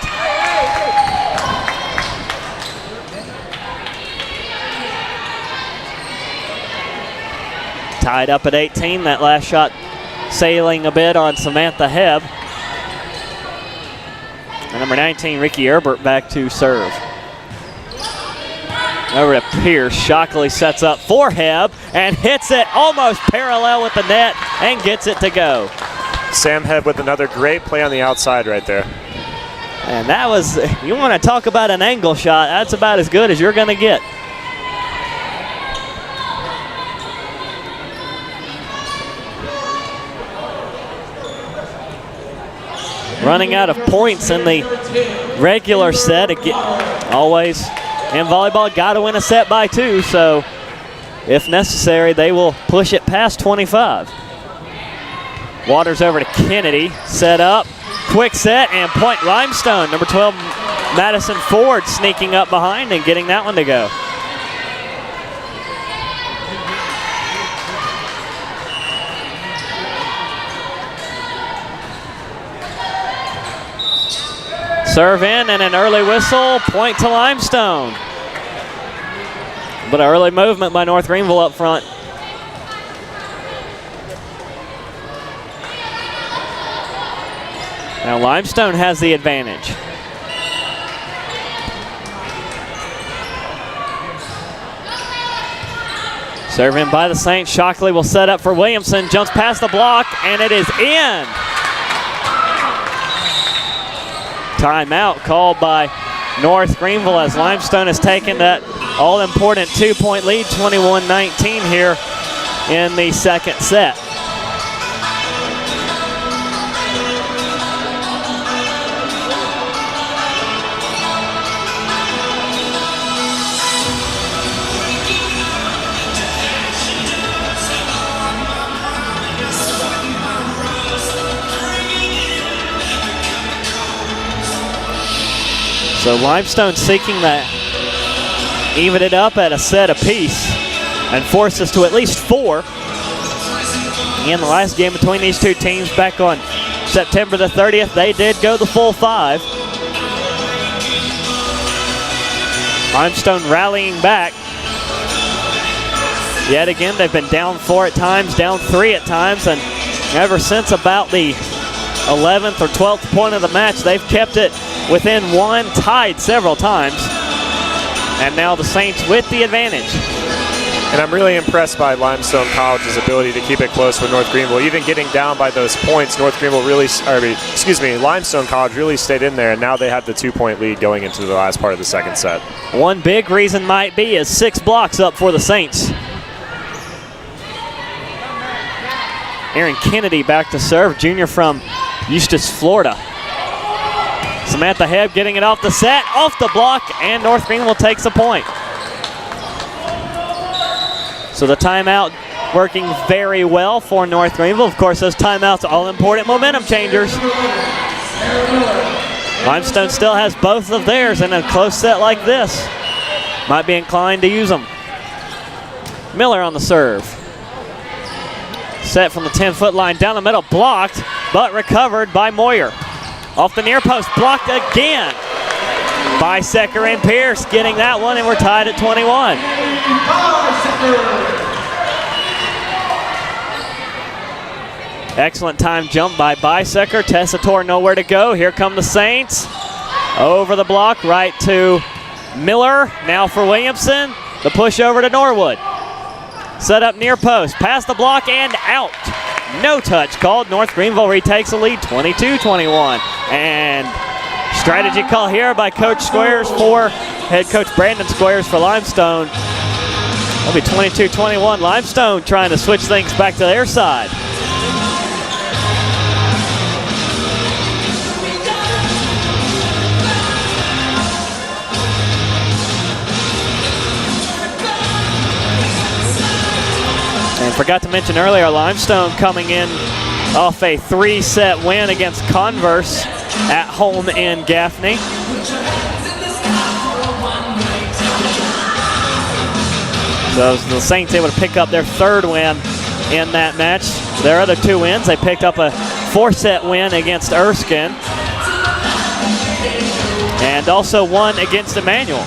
Tied up at 18, that last shot sailing a bit on Samantha Hebb. And number 19, Ricky Herbert back to serve. Over to Pierce. Shockley sets up for Hebb and hits it almost parallel with the net and gets it to go. Sam Hebb with another great play on the outside right there. And that was, you want to talk about an angle shot, that's about as good as you're going to get. Running out of points in the regular set. Always in volleyball, got to win a set by 2, so if necessary, they will push it past 25. Waters over to Kennedy, set up, quick set, and point Limestone. Number 12, Madison Ford sneaking up behind and getting that one to go. Serve in and an early whistle, point to Limestone. But an early movement by North Greenville up front. Now Limestone has the advantage. Serve in by the Saints. Shockley will set up for Williamson. Jumps past the block, and it is in. Timeout called by North Greenville as Limestone has taken that all-important 2-point lead, 21-19 here in the second set. So Limestone seeking that, even it up at a set apiece and force us to at least 4 in the last game between these two teams back on September the 30th. They did go the full 5. Limestone rallying back. Yet again, they've been down 4 at times, down 3 at times, and ever since about the 11th or 12th point of the match, they've kept it within 1, tied several times. And now the Saints with the advantage. And I'm really impressed by Limestone College's ability to keep it close with North Greenville. Even getting down by those points, Limestone College really stayed in there, and now they have the 2-point lead going into the last part of the second set. One big reason might be is 6 blocks up for the Saints. Aaron Kennedy back to serve, junior from Eustis, Florida. Samantha Hebb getting it off the set, off the block, and North Greenville takes a point. So the timeout working very well for North Greenville. Of course, those timeouts are all important momentum changers. Limestone still has both of theirs in a close set like this. Might be inclined to use them. Miller on the serve. Set from the 10-foot line down the middle, blocked, but recovered by Moyer. Off the near post, blocked again by Secker and Pierce, getting that one, and we're tied at 21. Excellent time jump by Bisecker. Tessitore nowhere to go. Here come the Saints. Over the block, right to Miller. Now for Williamson. The push over to Norwood. Set up near post, past the block and out. No touch called. North Greenville retakes the lead, 22-21. And strategy call here by Coach Squares for head coach Brandon Squares for Limestone. It'll be 22-21. Limestone trying to switch things back to their side. And forgot to mention earlier, Limestone coming in off a 3-set win against Converse at home in Gaffney. So the Saints able to pick up their 3rd win in that match. Their other 2 wins, they picked up a 4-set win against Erskine and also one against Emmanuel.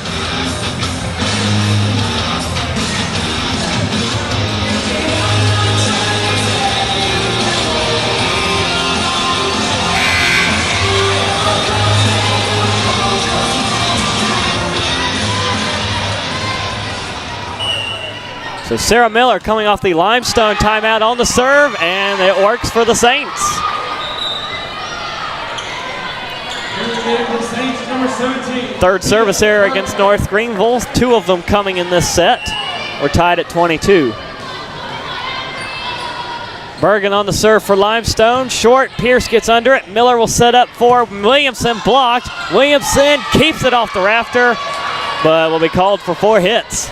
So Sarah Miller coming off the Limestone timeout on the serve, and it works for the Saints. Third service error against North Greenville, 2 of them coming in this set. We're tied at 22. Bergen on the serve for Limestone, short, Pierce gets under it. Miller will set up for Williamson, blocked. Williamson keeps it off the rafter, but will be called for 4 hits.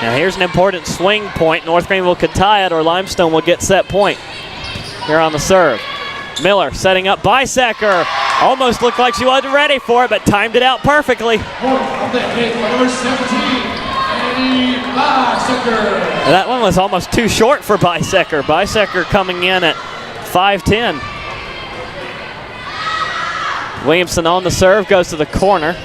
Now here's an important swing point. North Greenville could tie it or Limestone will get set point here on the serve. Miller setting up Bisecker. Almost looked like she wasn't ready for it, but timed it out perfectly. That one was almost too short for Bisecker. Bisecker coming in at 5-10. Williamson on the serve, goes to the corner.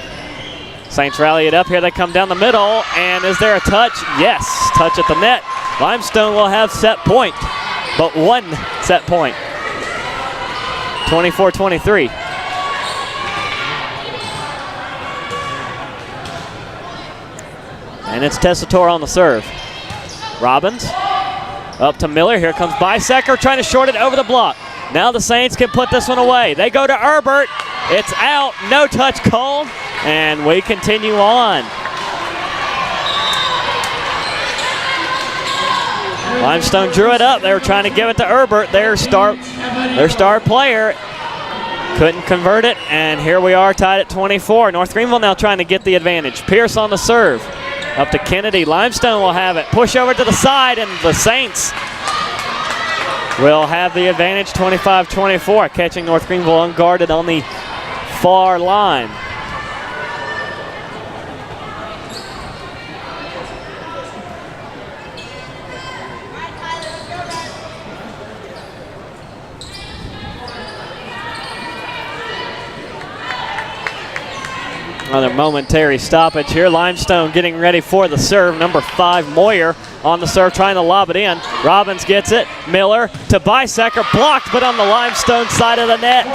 Saints rally it up. Here they come down the middle, and is there a touch? Yes, touch at the net. Limestone will have set point, but one set point. 24-23. And it's Tessitore on the serve. Robbins up to Miller. Here comes Bisecker trying to short it over the block. Now the Saints can put this one away. They go to Herbert. It's out. No touch called. And we continue on. Limestone drew it up. They were trying to give it to Herbert, their star player. Couldn't convert it, and here we are tied at 24. North Greenville now trying to get the advantage. Pierce on the serve. Up to Kennedy. Limestone will have it. Push over to the side, and the Saints will have the advantage, 25-24. Catching North Greenville unguarded on the far line. Another momentary stoppage here. Limestone getting ready for the serve. Number 5, Moyer on the serve, trying to lob it in. Robbins gets it. Miller to Bisecker, blocked, but on the Limestone side of the net.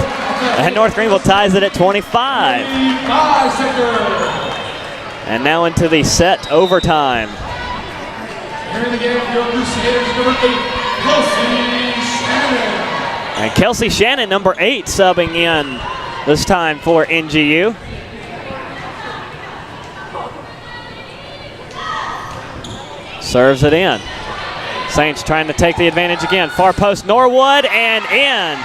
And North Greenville ties it at 25. And now into the set overtime. Here in the game, your Crusaders, number 8, Kelsey Shannon. And Kelsey Shannon, number 8, subbing in this time for NGU. Serves it in. Saints trying to take the advantage again. Far post, Norwood, and in.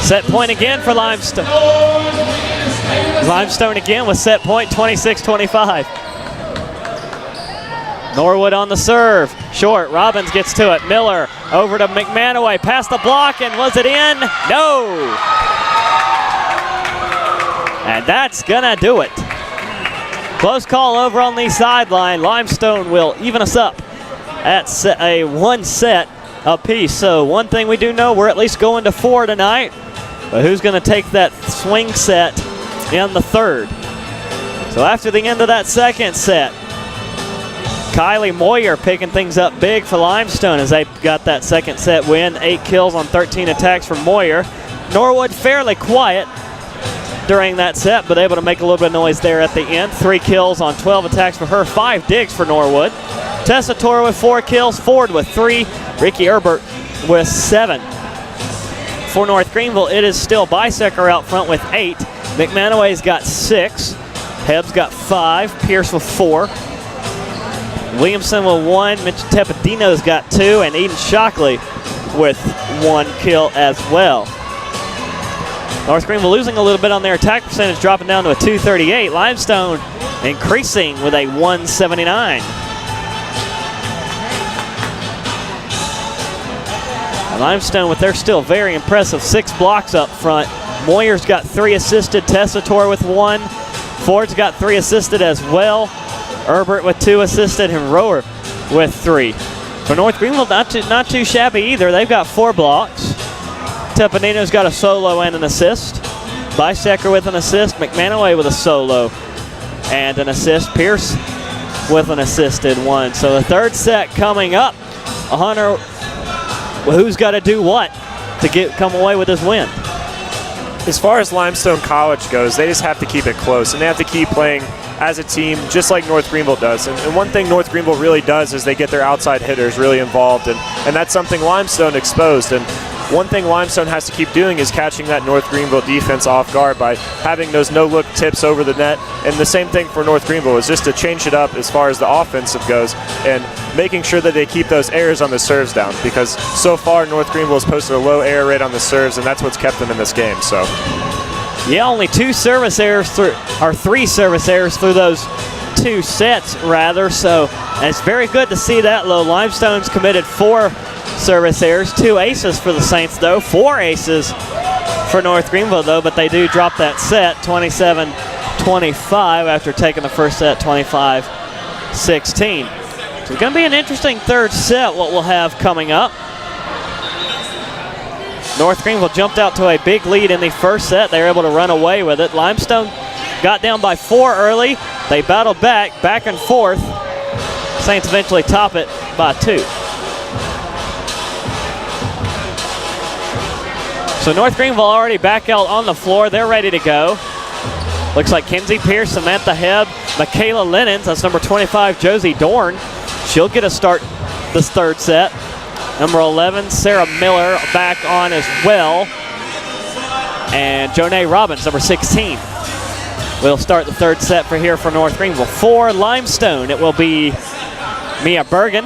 Set point again for Limestone. Limestone again with set point, 26-25. Norwood on the serve. Short, Robbins gets to it. Miller over to McManaway, past the block, and was it in? No! And that's gonna do it. Close call over on the sideline. Limestone will even us up at a 1 set apiece. So one thing we do know, we're at least going to 4 tonight. But who's gonna take that swing set in the third? So after the end of that second set, Kylie Moyer picking things up big for Limestone as they got that second set win. 8 kills on 13 attacks for Moyer. Norwood fairly quiet during that set, but able to make a little bit of noise there at the end. 3 kills on 12 attacks for her, 5 digs for Norwood. Tessitore with 4 kills, Ford with 3, Ricky Herbert with 7. For North Greenville, it is still Bisecker out front with 8. McManaway's got 6. Hebb's got 5. Pierce with 4. Williamson with 1. Mitch Tepedino's got 2. And Eden Shockley with 1 kill as well. North Greenville losing a little bit on their attack percentage, dropping down to a 238. Limestone increasing with a 179. Limestone with their still very impressive 6 blocks up front. Moyer's got 3 assisted, Tessitore with 1. Ford's got 3 assisted as well. Herbert with 2 assisted, and Rower with 3. For North Greenville, not too shabby either. They've got 4 blocks. Tepedino's got a solo and an assist. Bisecker with an assist. McManaway with a solo and an assist. Pierce with an assisted 1. So the third set coming up. Hunter, who's got to do what to come away with this win? As far as Limestone College goes, they just have to keep it close, and they have to keep playing as a team just like North Greenville does. And one thing North Greenville really does is they get their outside hitters really involved, and that's something Limestone exposed. And one thing Limestone has to keep doing is catching that North Greenville defense off guard by having those no-look tips over the net. And the same thing for North Greenville is just to change it up as far as the offensive goes and making sure that they keep those errors on the serves down, because so far North Greenville has posted a low error rate on the serves, and that's what's kept them in this game. So, yeah, only 2 service errors through, or 3 service errors through those 2 sets rather. So it's very good to see that low. Limestone's committed 4 service errors, 2 aces for the Saints though, 4 aces for North Greenville though, but they do drop that set 27-25 after taking the first set 25-18. 16. So it's going to be an interesting third set, what we'll have coming up. North Greenville jumped out to a big lead in the first set. They were able to run away with it. Limestone got down by 4 early. They battled back and forth. Saints eventually top it by 2. So North Greenville already back out on the floor. They're ready to go. Looks like Kenzie Pierce, Samantha Hebb, Michaela Lennons. That's number 25, Josie Dorn. She'll get a start this third set. Number 11, Sarah Miller back on as well. And Jonay Robbins, number 16. Will start the third set for North Greenville. For Limestone, it will be Mia Bergen.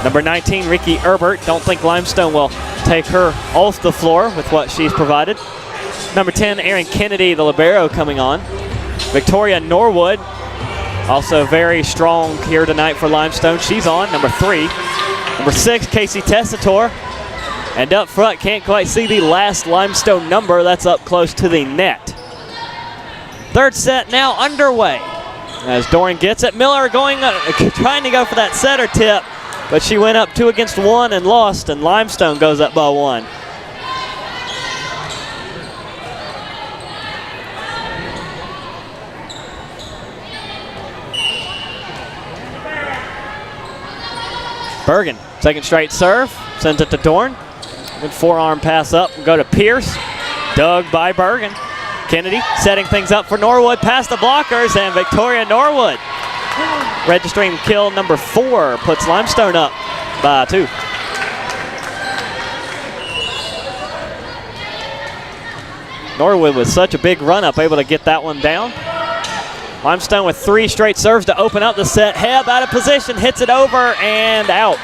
Number 19, Ricky Herbert. Don't think Limestone will take her off the floor with what she's provided. Number 10, Erin Kennedy, the libero, coming on. Victoria Norwood, also very strong here tonight for Limestone. She's on, number 3. Number 6, Casey Tessitore. And up front, can't quite see the last Limestone number. That's up close to the net. Third set now underway. As Doran gets it, Miller trying to go for that setter tip, but she went up 2 against 1 and lost, and Limestone goes up by 1. Bergen, second straight serve, sends it to Dorn. Good forearm pass up, go to Pierce. Dug by Bergen. Kennedy setting things up for Norwood past the blockers, and Victoria Norwood registering kill number 4, puts Limestone up by 2. Norwood with such a big run up, able to get that one down. Limestone with 3 straight serves to open up the set. Hebb out of position, hits it over and out.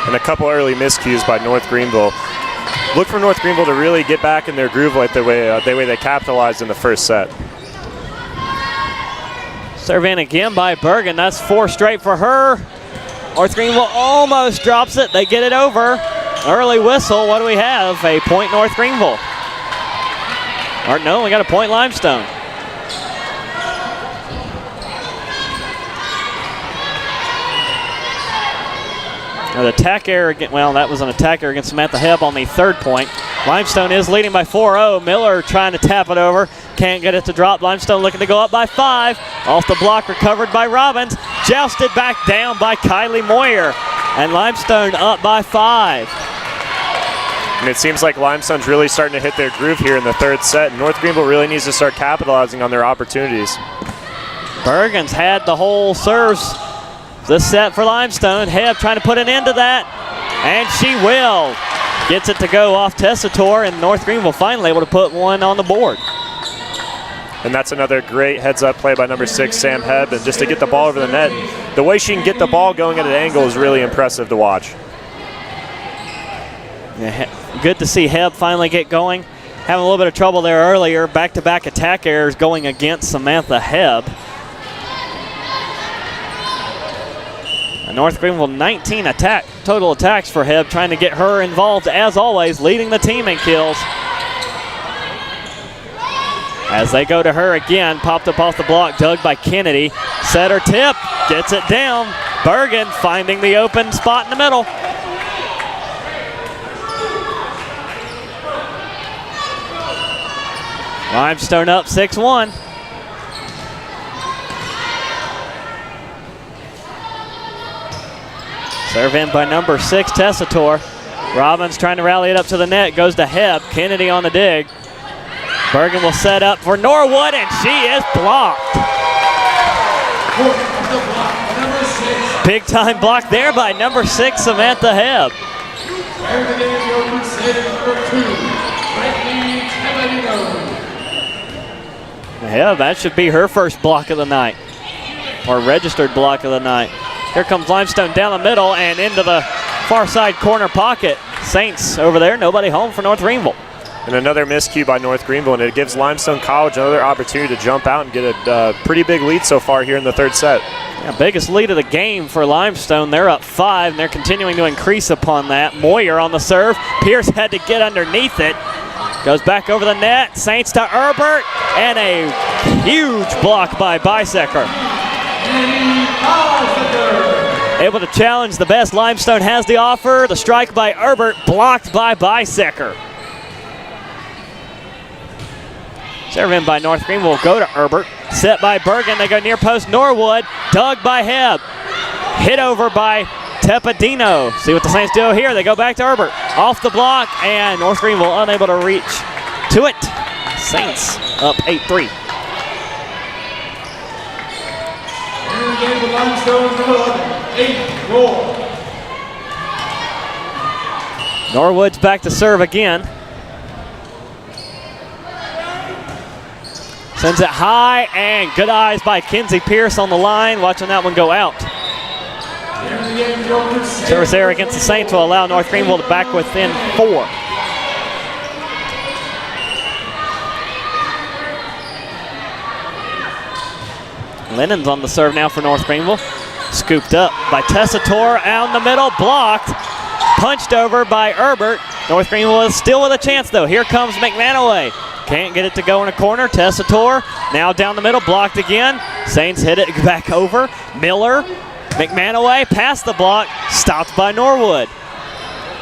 And a couple early miscues by North Greenville. Look for North Greenville to really get back in their groove like the way they capitalized in the first set. Serve in again by Bergen. That's 4 straight for her. North Greenville almost drops it. They get it over. Early whistle. What do we have? A point North Greenville. Or no, we got a point Limestone. An attack error, well, that was an attack error against Samantha Hebb on the third point. Limestone is leading by 4-0. Miller trying to tap it over. Can't get it to drop. Limestone looking to go up by 5. Off the block, recovered by Robbins. Jousted back down by Kylie Moyer. And Limestone up by 5. And it seems like Limestone's really starting to hit their groove here in the third set. North Greenville really needs to start capitalizing on their opportunities. Bergen's had the whole serves this set for Limestone. Hebb trying to put an end to that, and she will. Gets it to go off Tessitore, and North Greenville finally able to put one on the board. And that's another great heads-up play by number 6, Sam Hebb, and just to get the ball over the net. The way she can get the ball going at an angle is really impressive to watch. Yeah, good to see Hebb finally get going. Having a little bit of trouble there earlier. Back-to-back attack errors going against Samantha Hebb. North Greenville 19 total attacks for Hebb, trying to get her involved as always, leading the team in kills. As they go to her again, popped up off the block, dug by Kennedy. Setter tip, gets it down. Bergen finding the open spot in the middle. Limestone up 6-1. Serve in by number 6, Tessitore. Robbins trying to rally it up to the net, goes to Hebb. Kennedy on the dig. Bergen will set up for Norwood, and she is blocked. Big time block there by number 6, Samantha Hebb. Hebb, that should be her first block of the night, or registered block of the night. Here comes Limestone down the middle and into the far side corner pocket. Saints over there, nobody home for North Greenville. And another miscue by North Greenville, and it gives Limestone College another opportunity to jump out and get a pretty big lead so far here in the third set. Yeah, biggest lead of the game for Limestone. They're up 5, and they're continuing to increase upon that. Moyer on the serve. Pierce had to get underneath it. Goes back over the net. Saints to Herbert. And a huge block by Bisecker. Able to challenge the best Limestone has to offer. The strike by Herbert, blocked by Bisecker. Serve in by North Greenville, go to Herbert. Set by Bergen, they go near post Norwood. Dug by Hebb. Hit over by Teppadino. See what the Saints do here. They go back to Herbert. Off the block, and North Greenville unable to reach to it. Saints up 8-3. Here again with Limestone number 11, 8-4. Norwood's back to serve again. Sends it high, and good eyes by Kinsey Pierce on the line. Watching that one go out. Service error against the Saints will allow North Greenville to back within 4. Lennon's on the serve now for North Greenville. Scooped up by Tessitore out in the middle, blocked. Punched over by Herbert. North Greenville is still with a chance though. Here comes McManaway. Can't get it to go in a corner. Tessitore now down the middle, blocked again. Saints hit it back over. Miller, McManaway past the block, stopped by Norwood.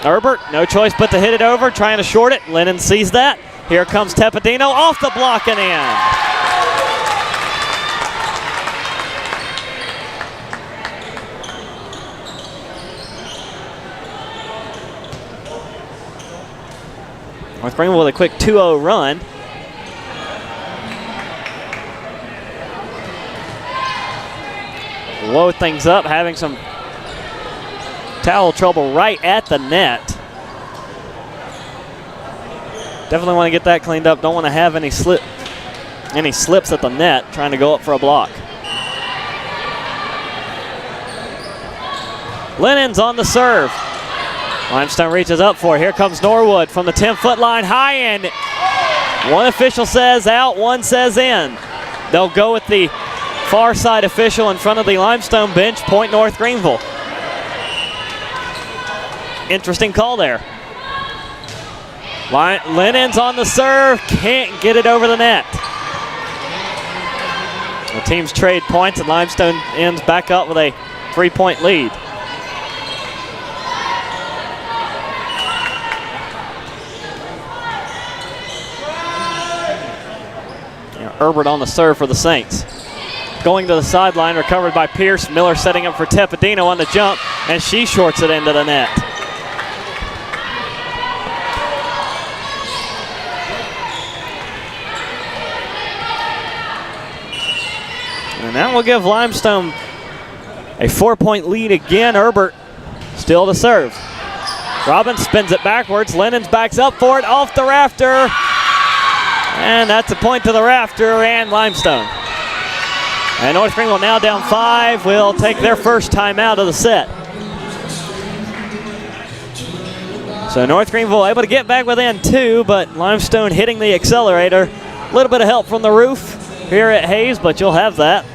Herbert, no choice but to hit it over, trying to short it. Lennon sees that. Here comes Teppadino off the block and in. North Greenville with a quick 2-0 run. Load things up, having some towel trouble right at the net. Definitely want to get that cleaned up. Don't want to have any slips at the net trying to go up for a block. Lennon's on the serve. Limestone reaches up for it. Here comes Norwood from the 10-foot line, high end. One official says out, one says in. They'll go with the far side official in front of the Limestone bench, point North Greenville. Interesting call there. Lennon's on the serve, can't get it over the net. The teams trade points and Limestone ends back up with a 3-point lead. Herbert on the serve for the Saints. Going to the sideline, recovered by Pierce. Miller setting up for Teppadino on the jump, and she shorts it into the net. And that will give Limestone a 4-point lead again. Herbert still to serve. Robbins spins it backwards. Lennon's backs up for it, off the rafter. And that's a point to the rafter and Limestone. And North Greenville now down 5 will take their first timeout of the set. So North Greenville able to get back within 2, but Limestone hitting the accelerator. A little bit of help from the roof here at Hayes, but you'll have that.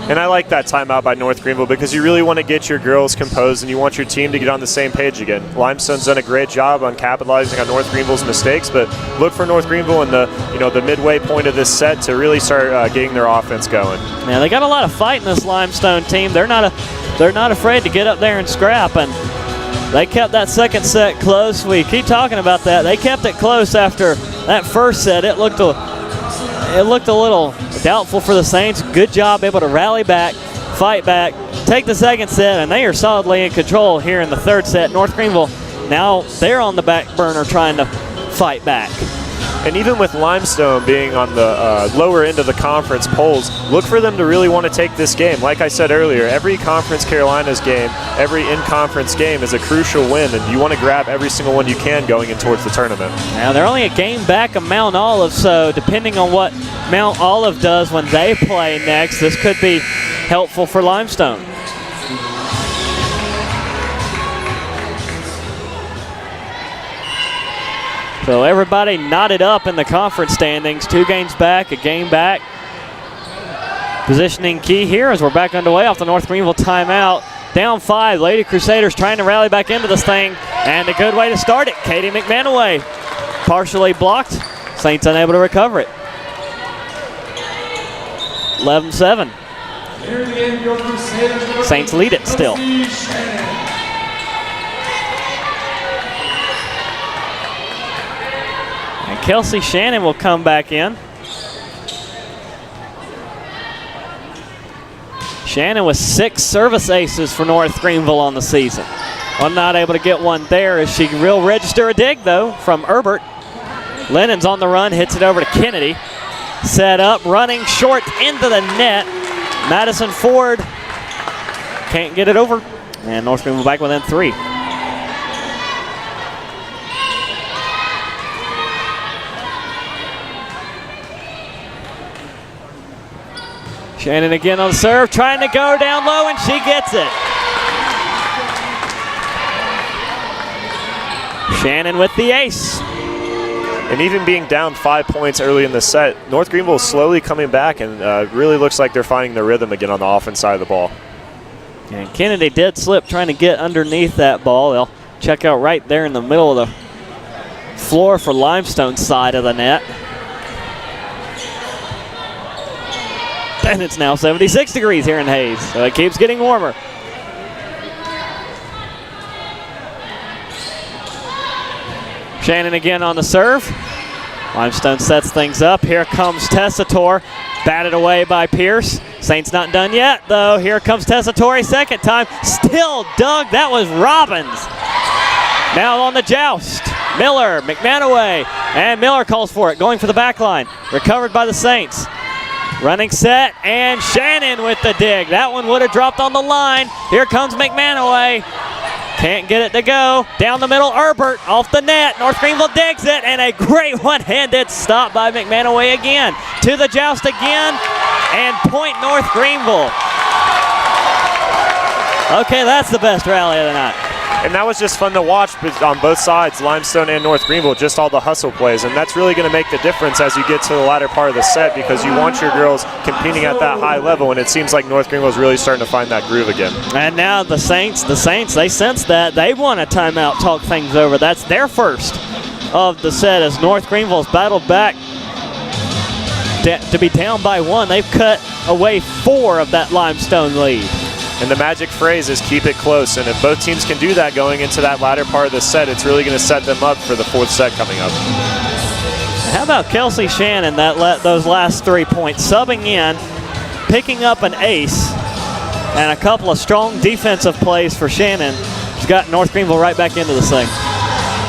And I like that timeout by North Greenville because you really want to get your girls composed and you want your team to get on the same page again. Limestone's done a great job on capitalizing on North Greenville's mistakes, but look for North Greenville in the midway point of this set to really start getting their offense going. Yeah, they got a lot of fight in this Limestone team. They're not afraid to get up there and scrap, and they kept that second set close. We keep talking about that. They kept it close after that first set. It looked a little doubtful for the Saints. Good job able to rally back, fight back, take the second set, and they are solidly in control here in the third set. North Greenville, now they're on the back burner trying to fight back. And even with Limestone being on the lower end of the conference polls, look for them to really want to take this game. Like I said earlier, every Conference Carolinas game, every in-conference game is a crucial win, and you want to grab every single one you can going in towards the tournament. Now, they're only a game back of Mount Olive, so depending on what Mount Olive does when they play next, this could be helpful for Limestone. So everybody knotted up in the conference standings. 2 games back, a game back. Positioning key here as we're back underway off the North Greenville timeout. Down 5, Lady Crusaders trying to rally back into this thing, and a good way to start it. Katie McManaway partially blocked. Saints unable to recover it. 11-7. Near the end, your Crusaders. Saints lead it still. And Kelsey Shannon will come back in. Shannon with 6 service aces for North Greenville on the season. I'm not able to get one there as she will register a dig, though, from Herbert. Lennon's on the run, hits it over to Kennedy. Set up, running short into the net. Madison Ford can't get it over. And North Greenville back within 3. Shannon again on the serve, trying to go down low, and she gets it. Shannon with the ace. And even being down 5 points early in the set, North Greenville is slowly coming back and really looks like they're finding their rhythm again on the offense side of the ball. And Kennedy did slip trying to get underneath that ball. They'll check out right there in the middle of the floor for Limestone side of the net. And it's now 76 degrees here in Hayes, so it keeps getting warmer. Shannon again on the serve. Limestone sets things up. Here comes Tessitore, batted away by Pierce. Saints not done yet, though. Here comes Tessitore, second time. Still dug. That was Robbins. Now on the joust. Miller, McManaway, and Miller calls for it, going for the back line. Recovered by the Saints. Running set, and Shannon with the dig. That one would have dropped on the line. Here comes McManaway. Can't get it to go. Down the middle, Herbert off the net. North Greenville digs it, and a great one-handed stop by McManaway again. To the joust again, and point North Greenville. Okay, that's the best rally of the night. And that was just fun to watch on both sides, Limestone and North Greenville, just all the hustle plays. And that's really going to make the difference as you get to the latter part of the set, because you want your girls competing at that high level, and it seems like North Greenville is really starting to find that groove again. And now the Saints, they sense that. They want a timeout, talk things over. That's their first of the set as North Greenville's battled back to be down by 1. They've cut away 4 of that Limestone lead. And the magic phrase is keep it close. And if both teams can do that going into that latter part of the set, it's really going to set them up for the 4th set coming up. How about Kelsey Shannon, those last 3 points, subbing in, picking up an ace, and a couple of strong defensive plays for Shannon. She's got North Greenville right back into this thing.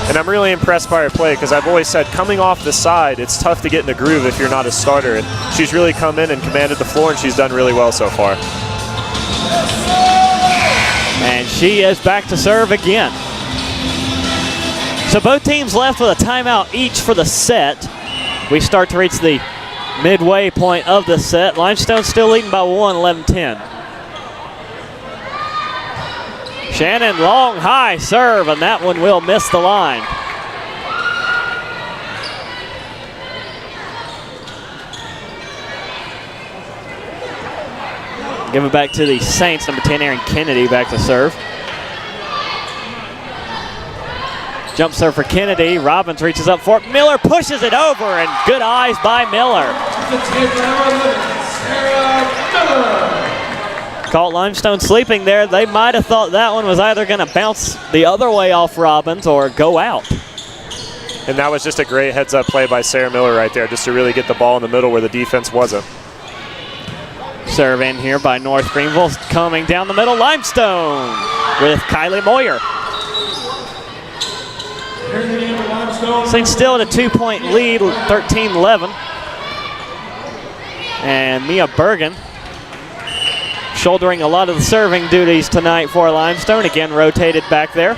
And I'm really impressed by her play, because I've always said coming off the side, it's tough to get in the groove if you're not a starter. And she's really come in and commanded the floor, and she's done really well so far. And she is back to serve again. So both teams left with a timeout each for the set. We start to reach the midway point of the set. Limestone still leading by 1, 11-10. Shannon, long, high serve, and that one will miss the line. Give it back to the Saints. Number 10, Aaron Kennedy, back to serve. Jump serve for Kennedy. Robbins reaches up for it. Miller pushes it over, and good eyes by Miller. Caught Limestone sleeping there. They might have thought that one was either going to bounce the other way off Robbins or go out. And that was just a great heads-up play by Sarah Miller right there, just to really get the ball in the middle where the defense wasn't. Serve in here by North Greenville, coming down the middle. Limestone with Kylie Moyer. Saints still at a 2-point lead, 13-11. And Mia Bergen shouldering a lot of the serving duties tonight for Limestone. Again, rotated back there.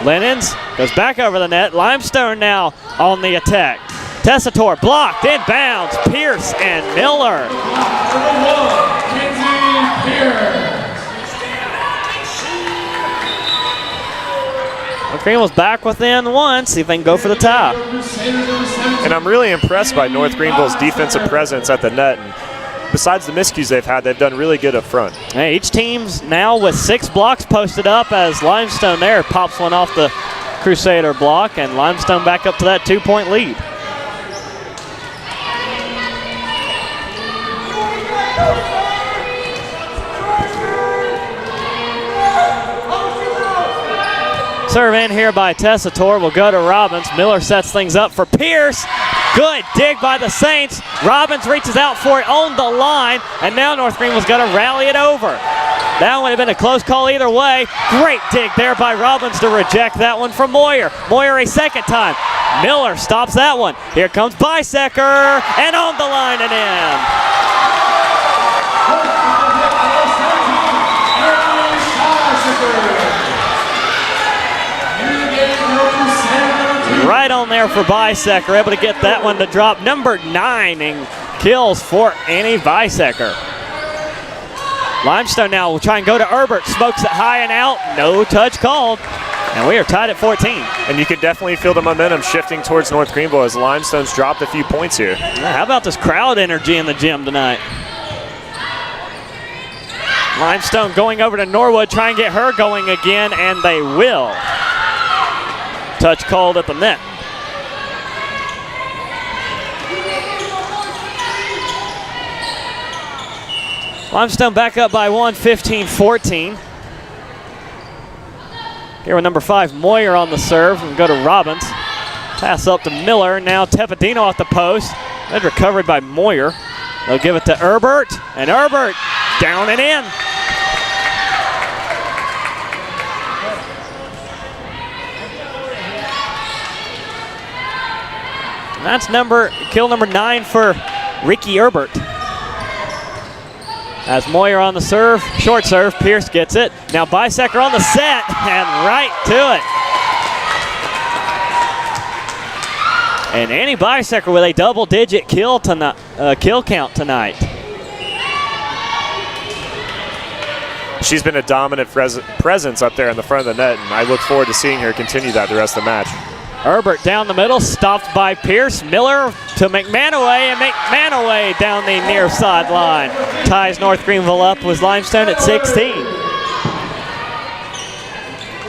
Lennons goes back over the net. Limestone now on the attack. Tessitore blocked, inbounds, Pierce and Miller. Number 1, Kinsey Pierce. Greenville's back within 1. See if they can go for the tie. And I'm really impressed by North Greenville's defensive presence at the net. And besides the miscues they've had, they've done really good up front. Hey, each team's now with 6 blocks posted up as Limestone there pops one off the Crusader block, and Limestone back up to that 2-point lead. Serve in here by Tessitore will go to Robbins. Miller sets things up for Pierce. Good dig by the Saints. Robbins reaches out for it on the line, and now North Greenville's got to rally it over. That would have been a close call either way. Great dig there by Robbins to reject that one from Moyer. Moyer a second time. Miller stops that one. Here comes Bisecker, and on the line and in. Right on there for Bisecker, able to get that one to drop. Number 9 in kills for Annie Bisecker. Limestone now will try and go to Herbert. Smokes it high and out. No touch called. And we are tied at 14. And you could definitely feel the momentum shifting towards North Greenville as Limestone's dropped a few points here. Yeah, how about this crowd energy in the gym tonight? Limestone going over to Norwood, try and get her going again, and they will. Touch called at the net. Limestone back up by 1, 15-14. Here with number 5, Moyer on the serve. We'll go to Robbins. Pass up to Miller. Now Teppadino off the post. That's recovered by Moyer. They'll give it to Herbert, and Herbert down and in. And that's kill number 9 for Ricky Herbert. As Moyer on the serve, short serve, Pierce gets it. Now Bisecker on the set, and right to it. And Annie Bisecker with a double-digit kill count tonight. She's been a dominant presence up there in the front of the net, and I look forward to seeing her continue that the rest of the match. Herbert down the middle, stopped by Pierce. Miller to McManaway, and McManaway down the near sideline. Ties North Greenville up with Limestone at 16.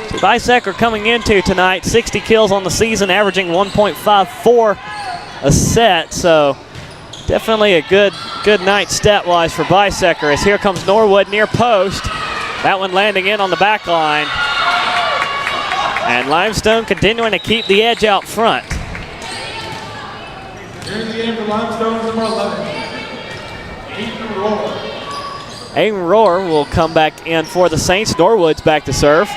So Bisecker coming into tonight, 60 kills on the season, averaging 1.54 a set. So definitely a good night stat-wise for Bisecker. As here comes Norwood near post. That one landing in on the back line. And Limestone continuing to keep the edge out front. Here in the game for Limestone, number 11, Aiden Rohr. Aiden Rohr will come back in for the Saints. Norwood's back to serve.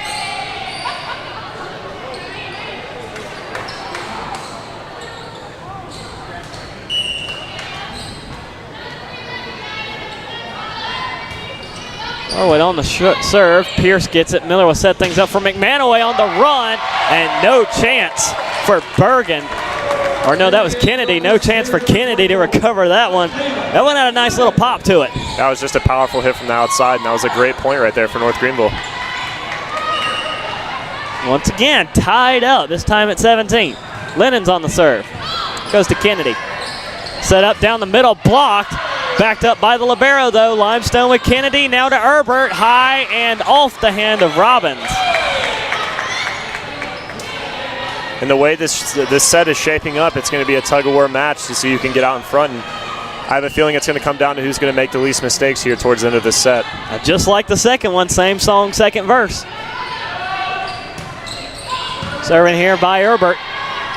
Norwood on the serve. Pierce gets it. Miller will set things up for McManaway on the run, and no chance for Bergen. Or no, that was Kennedy. No chance for Kennedy to recover that one. That one had a nice little pop to it. That was just a powerful hit from the outside, and that was a great point right there for North Greenville. Once again, tied up, this time at 17. Lennon's on the serve. Goes to Kennedy. Set up down the middle, blocked. Backed up by the libero, though. Limestone with Kennedy. Now to Herbert. High and off the hand of Robbins. And the way this set is shaping up, it's going to be a tug-of-war match to see who can get out in front. And I have a feeling it's going to come down to who's going to make the least mistakes here towards the end of this set. Just like the second one, same song, second verse. Serving here by Herbert.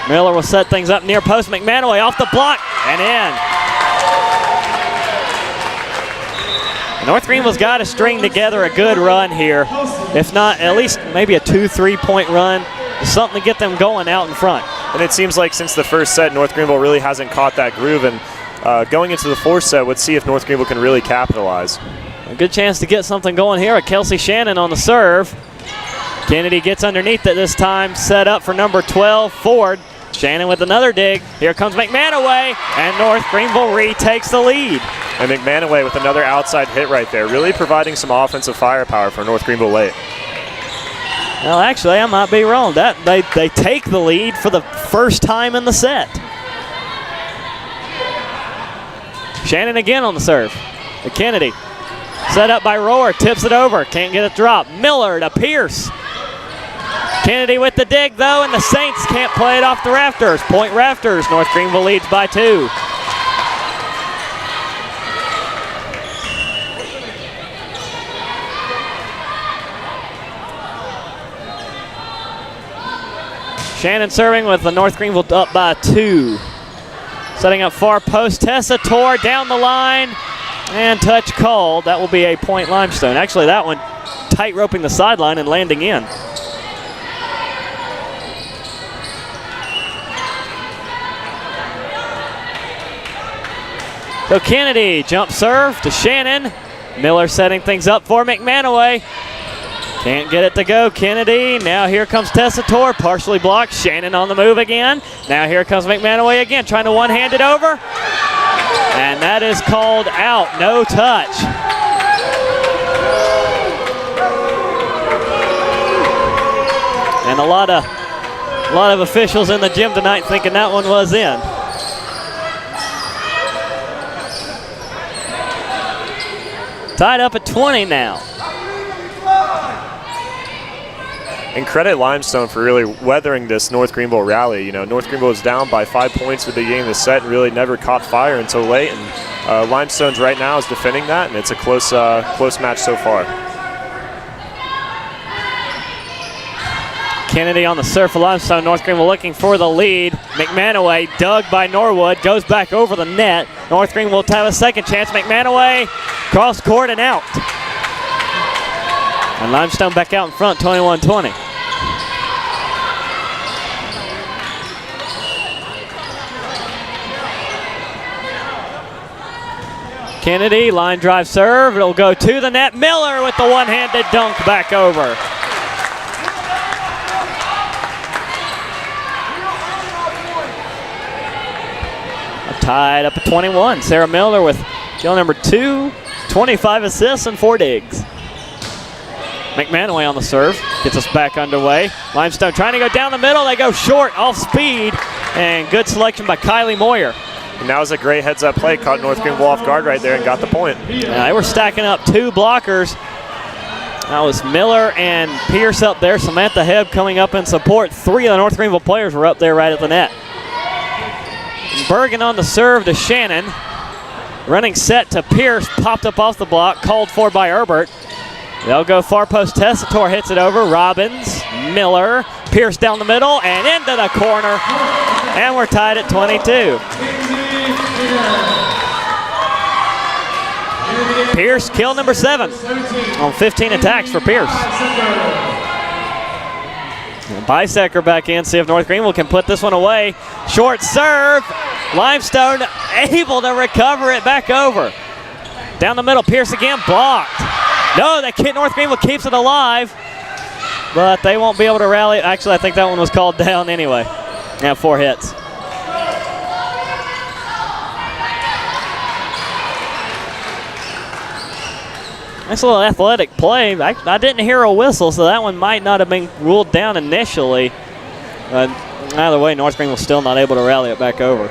Miller will set things up near post. McManaway off the block and in. North Greenville's got to string together a good run here. If not, at least maybe a 2-3 point run. Something to get them going out in front. And it seems like since the first set, North Greenville really hasn't caught that groove. And going into the fourth set, let's see if North Greenville can really capitalize. A good chance to get something going here. Kelsey Shannon on the serve. Kennedy gets underneath it this time. Set up for number 12, Ford. Shannon with another dig. Here comes McManaway, and North Greenville retakes the lead. And McManaway with another outside hit right there, really providing some offensive firepower for North Greenville late. Well, actually, I might be wrong. They take the lead for the first time in the set. Shannon again on the serve. To Kennedy. Set up by Rohr, tips it over, can't get it dropped. Miller to Pierce. Kennedy with the dig, though, and the Saints can't play it off the rafters. Point rafters. North Greenville leads by 2. Shannon serving with the North Greenville up by 2. Setting up far post. Tessitore down the line. And touch called. That will be a point Limestone. Actually, that one tight roping the sideline and landing in. So Kennedy, jump serve to Shannon. Miller setting things up for McManaway. Can't get it to go. Kennedy, now here comes Tessitore, partially blocked. Shannon on the move again. Now here comes McManaway again, trying to one-hand it over. And that is called out, no touch. And a lot of officials in the gym tonight thinking that one was in. Tied up at 20 now. And credit Limestone for really weathering this North Greenville rally. You know, North Greenville was down by 5 points at the beginning of the set and really never caught fire until late. And Limestone's right now is defending that, and it's a close match so far. Kennedy on the serve for Limestone. North Greenville looking for the lead. McManaway dug by Norwood, goes back over the net. North Greenville will have a second chance. McManaway cross court and out. And Limestone back out in front, 21-20. Kennedy, line drive serve. It'll go to the net. Miller with the one-handed dunk back over. Tied up at 21. Sarah Miller with kill number 2, 25 assists and 4 digs. McManaway on the serve, gets us back underway. Limestone trying to go down the middle. They go short, off speed, and good selection by Kylie Moyer. And that was a great heads-up play, caught North Greenville off guard right there and got the point. Yeah, they were stacking up 2 blockers. That was Miller and Pierce up there. Samantha Hebb coming up in support. 3 of the North Greenville players were up there right at the net. Bergen on the serve to Shannon. Running set to Pierce, popped up off the block, called for by Herbert. They'll go far post. Tessitore hits it over. Robbins, Miller, Pierce down the middle and into the corner. And we're tied at 22. Pierce, kill number 7 on 15 attacks for Pierce. Bisecker back in, see if North Greenville can put this one away. Short serve. Limestone able to recover it back over. Down the middle, Pierce again, blocked. No, North Greenville keeps it alive, but they won't be able to rally. Actually, I think that one was called down anyway. Now 4 hits. Nice little athletic play. I didn't hear a whistle, so that one might not have been ruled down initially. But either way, North Greenville still not able to rally it back over.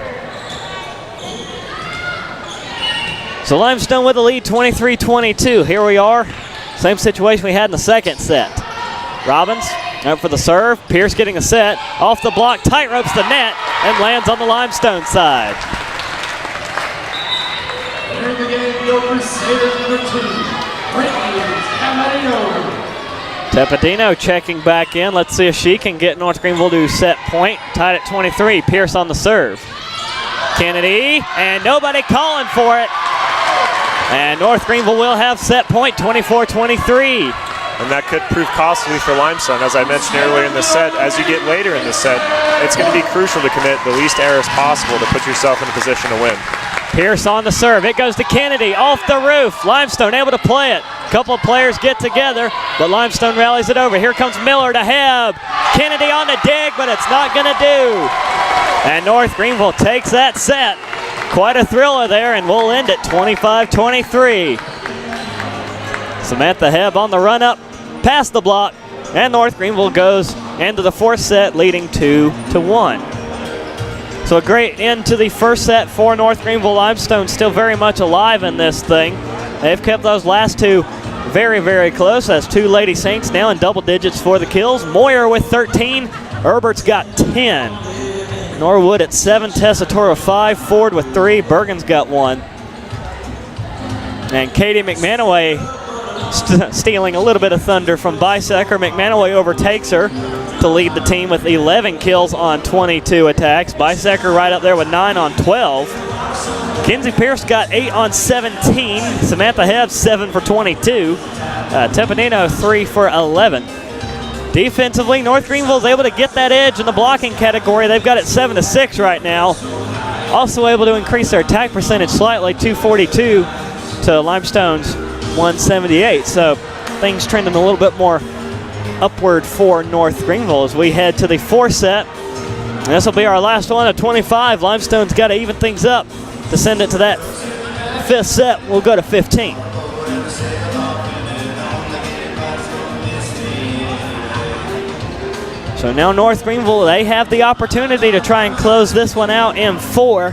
So Limestone with the lead, 23-22. Here we are. Same situation we had in the second set. Robbins up for the serve. Pierce getting a set. Off the block, tight ropes the net, and lands on the Limestone side. Here in the game, your Crusaders number 2. Tepedino checking back in. Let's see if she can get North Greenville to set point. Tied at 23. Pierce on the serve. Kennedy, and nobody calling for it. And North Greenville will have set point, 24-23. And that could prove costly for Limestone. As I mentioned earlier in the set, as you get later in the set, it's going to be crucial to commit the least errors possible to put yourself in a position to win. Pierce on the serve. It goes to Kennedy off the roof. Limestone able to play it. A couple of players get together, but Limestone rallies it over. Here comes Miller to Hebb. Kennedy on the dig, but it's not going to do. And North Greenville takes that set. Quite a thriller there, and we'll end it 25-23. Samantha Hebb on the run up, past the block, and North Greenville goes into the 4th set, leading 2-1. So a great end to the first set for North Greenville. Limestone still very much alive in this thing. They've kept those last 2 very, very close. That's two Lady Saints now in double digits for the kills. Moyer with 13. Herbert's got 10. Norwood at 7. Tessitore 5. Ford with 3. Bergen's got 1. And Katie McManaway stealing a little bit of thunder from Bisecker. McManaway overtakes her to lead the team with 11 kills on 22 attacks. Bisecker right up there with 9 on 12. Kenzie Pierce got 8 on 17. Samantha Hebb 7 for 22. Tepanino 3 for 11. Defensively, North Greenville is able to get that edge in the blocking category. They've got it 7-6 right now. Also able to increase their attack percentage slightly, 242 to Limestone's 178. So things trending a little bit more upward for North Greenville as we head to the 4th set. This will be our last one of 25. Limestone's got to even things up to send it to that 5th set. We'll go to 15. So now North Greenville, they have the opportunity to try and close this one out in 4.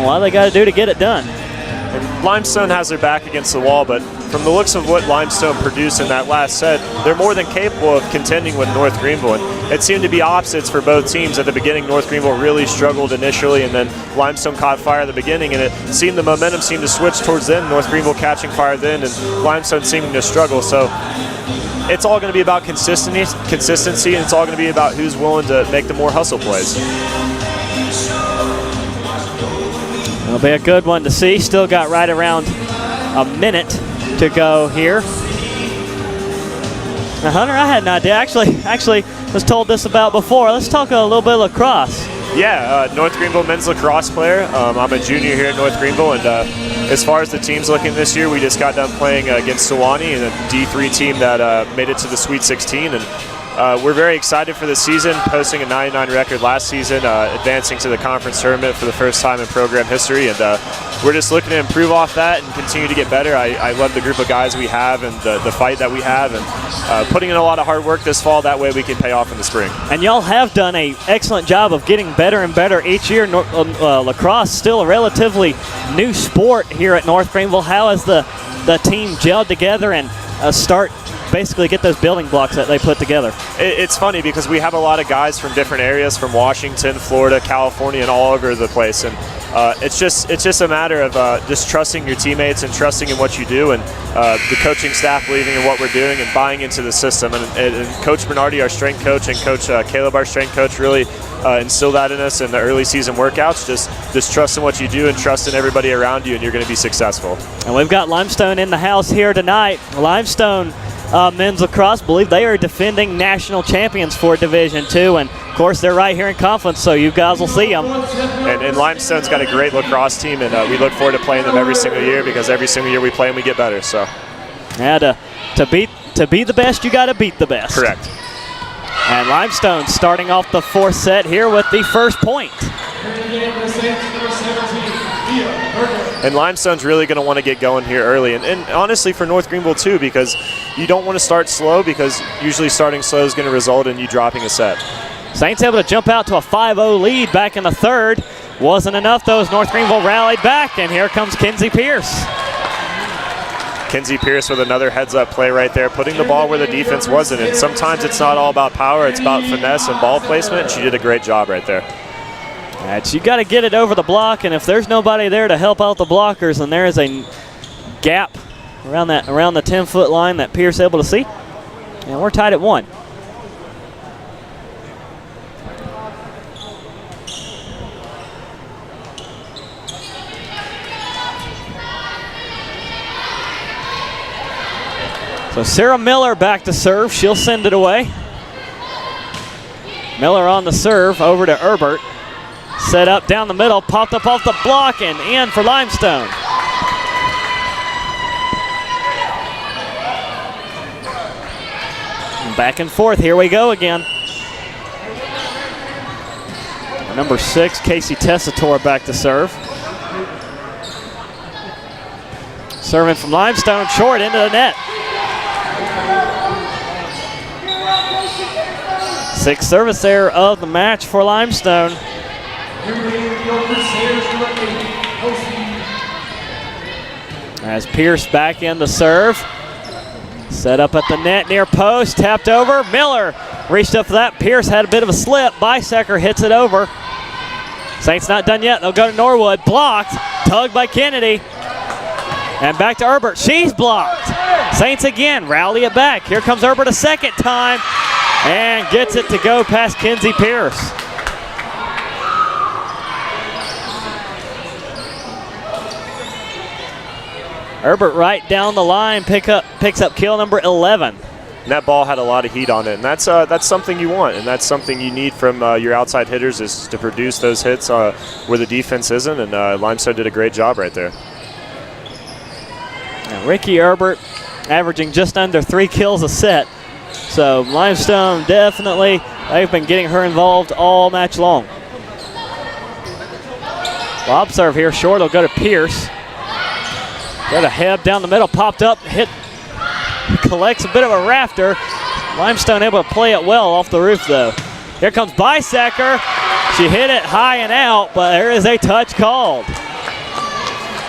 What they got to do to get it done. And Limestone has their back against the wall, but from the looks of what Limestone produced in that last set, they're more than capable of contending with North Greenville. And it seemed to be opposites for both teams. At the beginning, North Greenville really struggled initially, and then Limestone caught fire at the beginning, and it seemed the momentum seemed to switch towards them. North Greenville catching fire then, and Limestone seeming to struggle. So it's all going to be about consistency, and it's all going to be about who's willing to make the more hustle plays. It'll be a good one to see. Still got right around a minute to go here. Now, Hunter, I had an idea. Actually was told this about before. Let's talk a little bit of lacrosse. Yeah, North Greenville men's lacrosse player. I'm a junior here at North Greenville, and as far as the team's looking this year, we just got done playing against Sewanee and a D3 team that made it to the Sweet 16, and we're very excited for this season, posting a 99 record last season, advancing to the conference tournament for the first time in program history, and we're just looking to improve off that and continue to get better. I love the group of guys we have and the fight that we have, and putting in a lot of hard work this fall. That way we can pay off in the spring. And y'all have done an excellent job of getting better and better each year. Lacrosse still a relatively new sport here at North Greenville. How has the team gelled together and basically get those building blocks that they put together? It's funny because we have a lot of guys from different areas, from Washington, Florida, California, and all over the place. And it's just a matter of just trusting your teammates and trusting in what you do, and the coaching staff believing in what we're doing and buying into the system. And Coach Bernardi, our strength coach, and Coach Caleb, our strength coach, really instilled that in us in the early season workouts. Just trust in what you do and trust in everybody around you, and you're going to be successful. And we've got Limestone in the house here tonight. Limestone men's lacrosse, believe they are defending national champions for Division II, and of course they're right here in conference, so you guys will see them. And Limestone's got a great lacrosse team, and we look forward to playing them every single year, because every single year we play them, we get better. So, yeah, to be the best, you got to beat the best. Correct. And Limestone starting off the 4th set here with the first point. And Limestone's really going to want to get going here early. And honestly, for North Greenville too, because you don't want to start slow, because usually starting slow is going to result in you dropping a set. Saints able to jump out to a 5-0 lead back in the 3rd. Wasn't enough though as North Greenville rallied back, and here comes Kenzie Pierce. Kenzie Pierce with another heads-up play right there, putting the ball where the defense wasn't. And sometimes it's not all about power, it's about finesse and ball placement, and she did a great job right there. Right, you got to get it over the block, and if there's nobody there to help out the blockers, then there is a gap around the 10-foot line that Pierce able to see. And we're tied at 1. So Sarah Miller back to serve. She'll send it away. Miller on the serve over to Herbert. Set up down the middle, popped up off the block, and in for Limestone. And back and forth, here we go again. Number 6, Casey Tessitore back to serve. Serving from Limestone, short into the net. 6th service error of the match for Limestone. As Pierce back in the serve. Set up at the net near post, tapped over. Miller reached up for that. Pierce had a bit of a slip. Bisecker hits it over. Saints not done yet. They'll go to Norwood. Blocked. Tugged by Kennedy. And back to Herbert. She's blocked. Saints again rally it back. Here comes Herbert a second time and gets it to go past Kenzie Pierce. Herbert right down the line picks up kill number 11. And that ball had a lot of heat on it, and that's something you want, and that's something you need from your outside hitters, is to produce those hits where the defense isn't, and Limestone did a great job right there. Now, Ricky Herbert averaging just under 3 kills a set, so Limestone definitely, they've been getting her involved all match long. Lob serve here, short, will go to Pierce. Got a Heb down the middle, popped up, hit, collects a bit of a rafter. Limestone able to play it well off the roof though. Here comes Bisecker. She hit it high and out, but there is a touch called.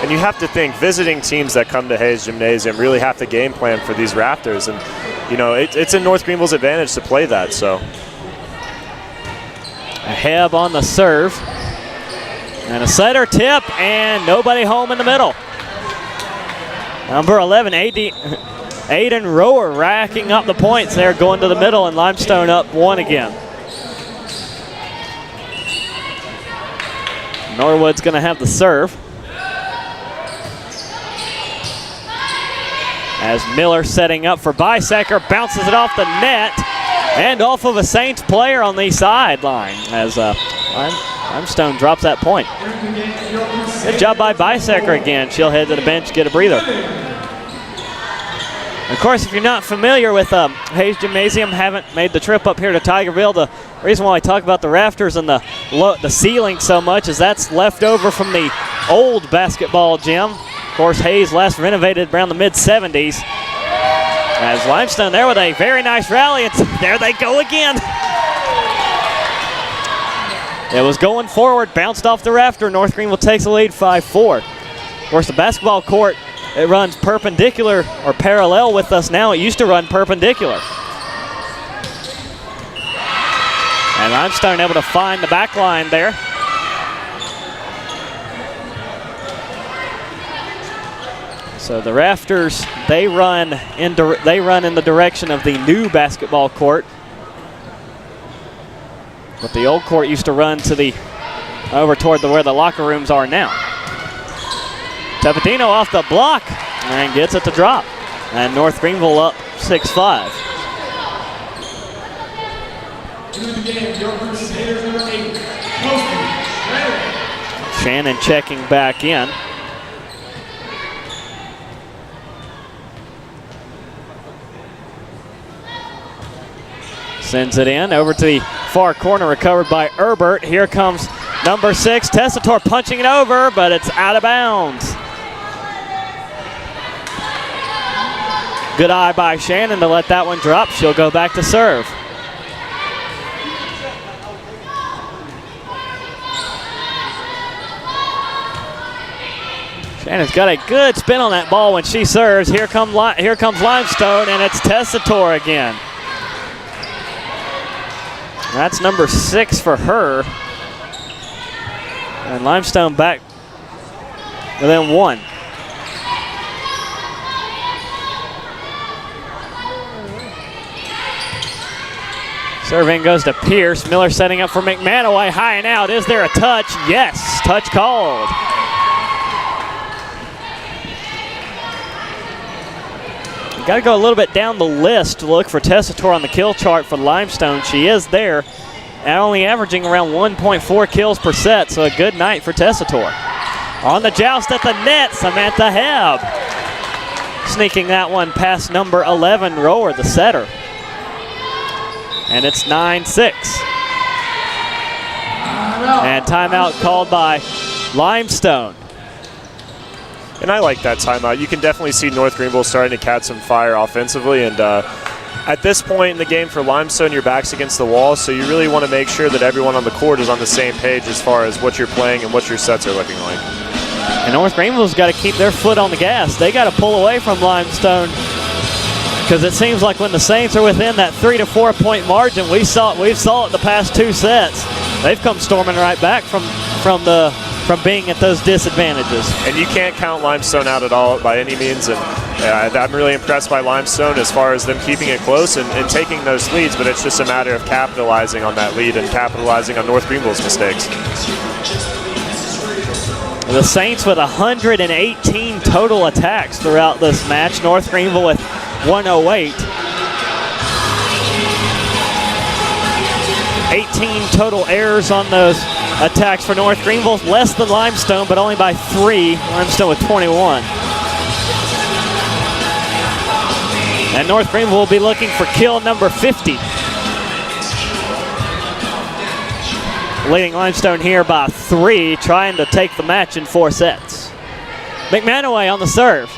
And you have to think, visiting teams that come to Hayes Gymnasium really have to game plan for these rafters. And, you know, it's in North Greenville's advantage to play that, so. A Heb on the serve. And a setter tip, and nobody home in the middle. Number 11, Aiden Rower racking up the points there, going to the middle, and Limestone up 1 again. Norwood's going to have the serve. As Miller setting up for Bisecker, bounces it off the net and off of a Saints player on the sideline as Limestone drops that point. Good job by Bisecker again. She'll head to the bench, get a breather. Of course, if you're not familiar with Hayes Gymnasium, haven't made the trip up here to Tigerville, the reason why I talk about the rafters and the ceiling so much is that's left over from the old basketball gym. Of course, Hayes last renovated around the mid-70s. As Limestone there with a very nice rally, and there they go again. It was going forward, bounced off the rafter. North Greenville takes the lead 5-4. Of course, the basketball court, it runs perpendicular or parallel with us now. It used to run perpendicular. And Limestone able to find the back line there. So the rafters, they run in the direction of the new basketball court. But the old court used to run to over toward where the locker rooms are now. Tepatino off the block and gets it to drop. And North Greenville up 6-5. Into the game, your Crusaders number 8, Shannon checking back in. Sends it in over to the far corner, recovered by Herbert. Here comes number 6, Tessitore punching it over, but it's out of bounds. Good eye by Shannon to let that one drop. She'll go back to serve. Shannon's got a good spin on that ball when she serves. Here comes Limestone, and it's Tessitore again. That's number 6 for her. And Limestone back within 1. Serving goes to Pierce. Miller setting up for McManaway. High and out. Is there a touch? Yes. Touch called. Got to go a little bit down the list to look for Tessitore on the kill chart for Limestone. She is there, and only averaging around 1.4 kills per set, so a good night for Tessitore. On the joust at the net, Samantha Heb. Sneaking that one past number 11, Rower, the setter. And it's 9-6. And timeout called by Limestone. And I like that timeout. You can definitely see North Greenville starting to catch some fire offensively. And at this point in the game for Limestone, your back's against the wall, so you really want to make sure that everyone on the court is on the same page as far as what you're playing and what your sets are looking like. And North Greenville's got to keep their foot on the gas. They got to pull away from Limestone, because it seems like when the Saints are within that 3 to 4 point margin, we've saw it the past 2 sets. They've come storming right back from being at those disadvantages. And you can't count Limestone out at all by any means. And I'm really impressed by Limestone as far as them keeping it close and taking those leads, but it's just a matter of capitalizing on that lead and capitalizing on North Greenville's mistakes. The Saints with 118 total attacks throughout this match. North Greenville with 108. 18 total errors on those attacks for North Greenville. Less than Limestone, but only by 3. Limestone with 21. And North Greenville will be looking for kill number 50. Leading Limestone here by 3, trying to take the match in 4 sets. McManaway on the serve.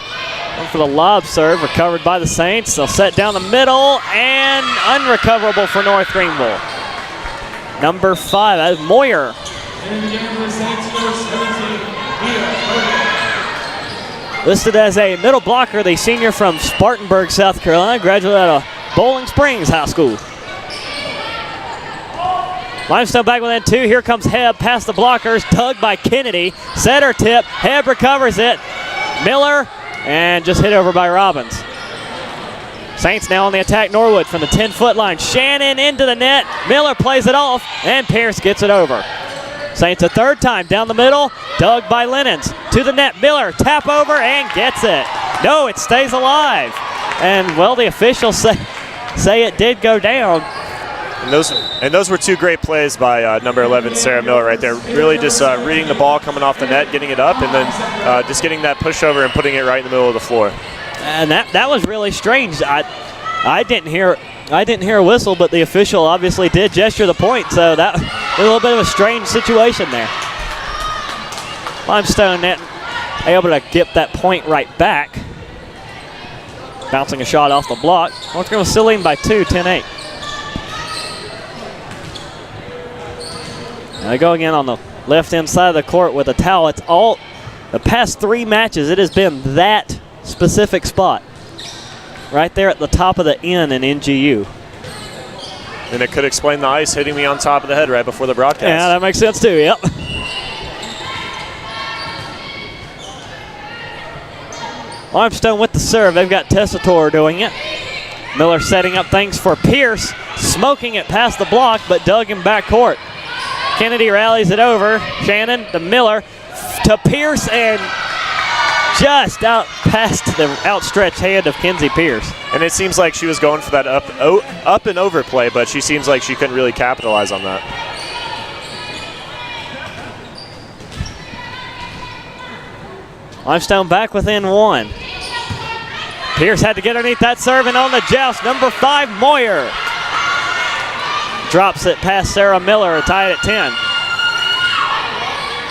Going for the lob serve, recovered by the Saints. They'll set down the middle, and unrecoverable for North Greenville. Number 5, that is Moyer. Listed as a middle blocker, the senior from Spartanburg, South Carolina, graduate out of Bowling Springs High School. Limestone back within 2. Here comes Hebb past the blockers. Dug by Kennedy. Setter tip. Hebb recovers it. Miller, and just hit over by Robbins. Saints now on the attack. Norwood from the 10-foot line. Shannon into the net. Miller plays it off, and Pierce gets it over. Saints a third time down the middle. Dug by Lennons. To the net. Miller tap over and gets it. No, it stays alive. And, well, the officials say it did go down. And those were 2 great plays by number 11, Sarah Miller, right there. Really just reading the ball coming off the net, getting it up, and then just getting that pushover and putting it right in the middle of the floor. And that was really strange. I didn't hear a whistle, but the official obviously did gesture the point, so that was a little bit of a strange situation there. Limestone able to get that point right back. Bouncing a shot off the block. North Greenville still leading by 2, 10-8. They go again on the left-hand side of the court with a towel. It's all the past 3 matches. It has been that specific spot, right there at the top of the N in NGU. And it could explain the ice hitting me on top of the head right before the broadcast. Yeah, that makes sense too. Yep. Limestone with the serve. They've got Tessitore doing it. Miller setting up things for Pierce, smoking it past the block, but dug in backcourt. Kennedy rallies it over. Shannon to Miller to Pierce, and just out past the outstretched hand of Kenzie Pierce. And it seems like she was going for that up and over play, but she seems like she couldn't really capitalize on that. Limestone back within 1. Pierce had to get underneath that serve, and on the joust, number 5, Moyer. Drops it past Sarah Miller, tied at 10.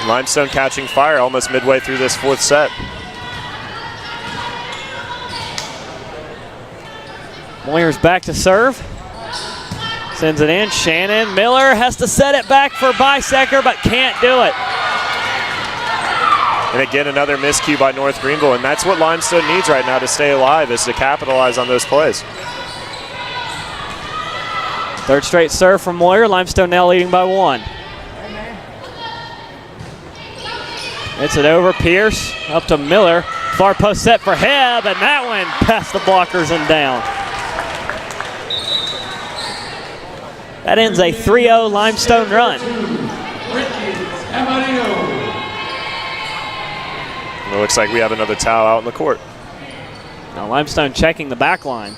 Limestone catching fire almost midway through this 4th set. Moyer's back to serve. Sends it in. Shannon Miller has to set it back for Bisecker, but can't do it. And again, another miscue by North Greenville, and that's what Limestone needs right now to stay alive, is to capitalize on those plays. Third straight serve from Moyer. Limestone now leading by 1. It's it over. Pierce up to Miller. Far post set for Hebb, and that one past the blockers and down. That ends a 3-0 Limestone run. It looks like we have another towel out in the court. Now Limestone checking the back line.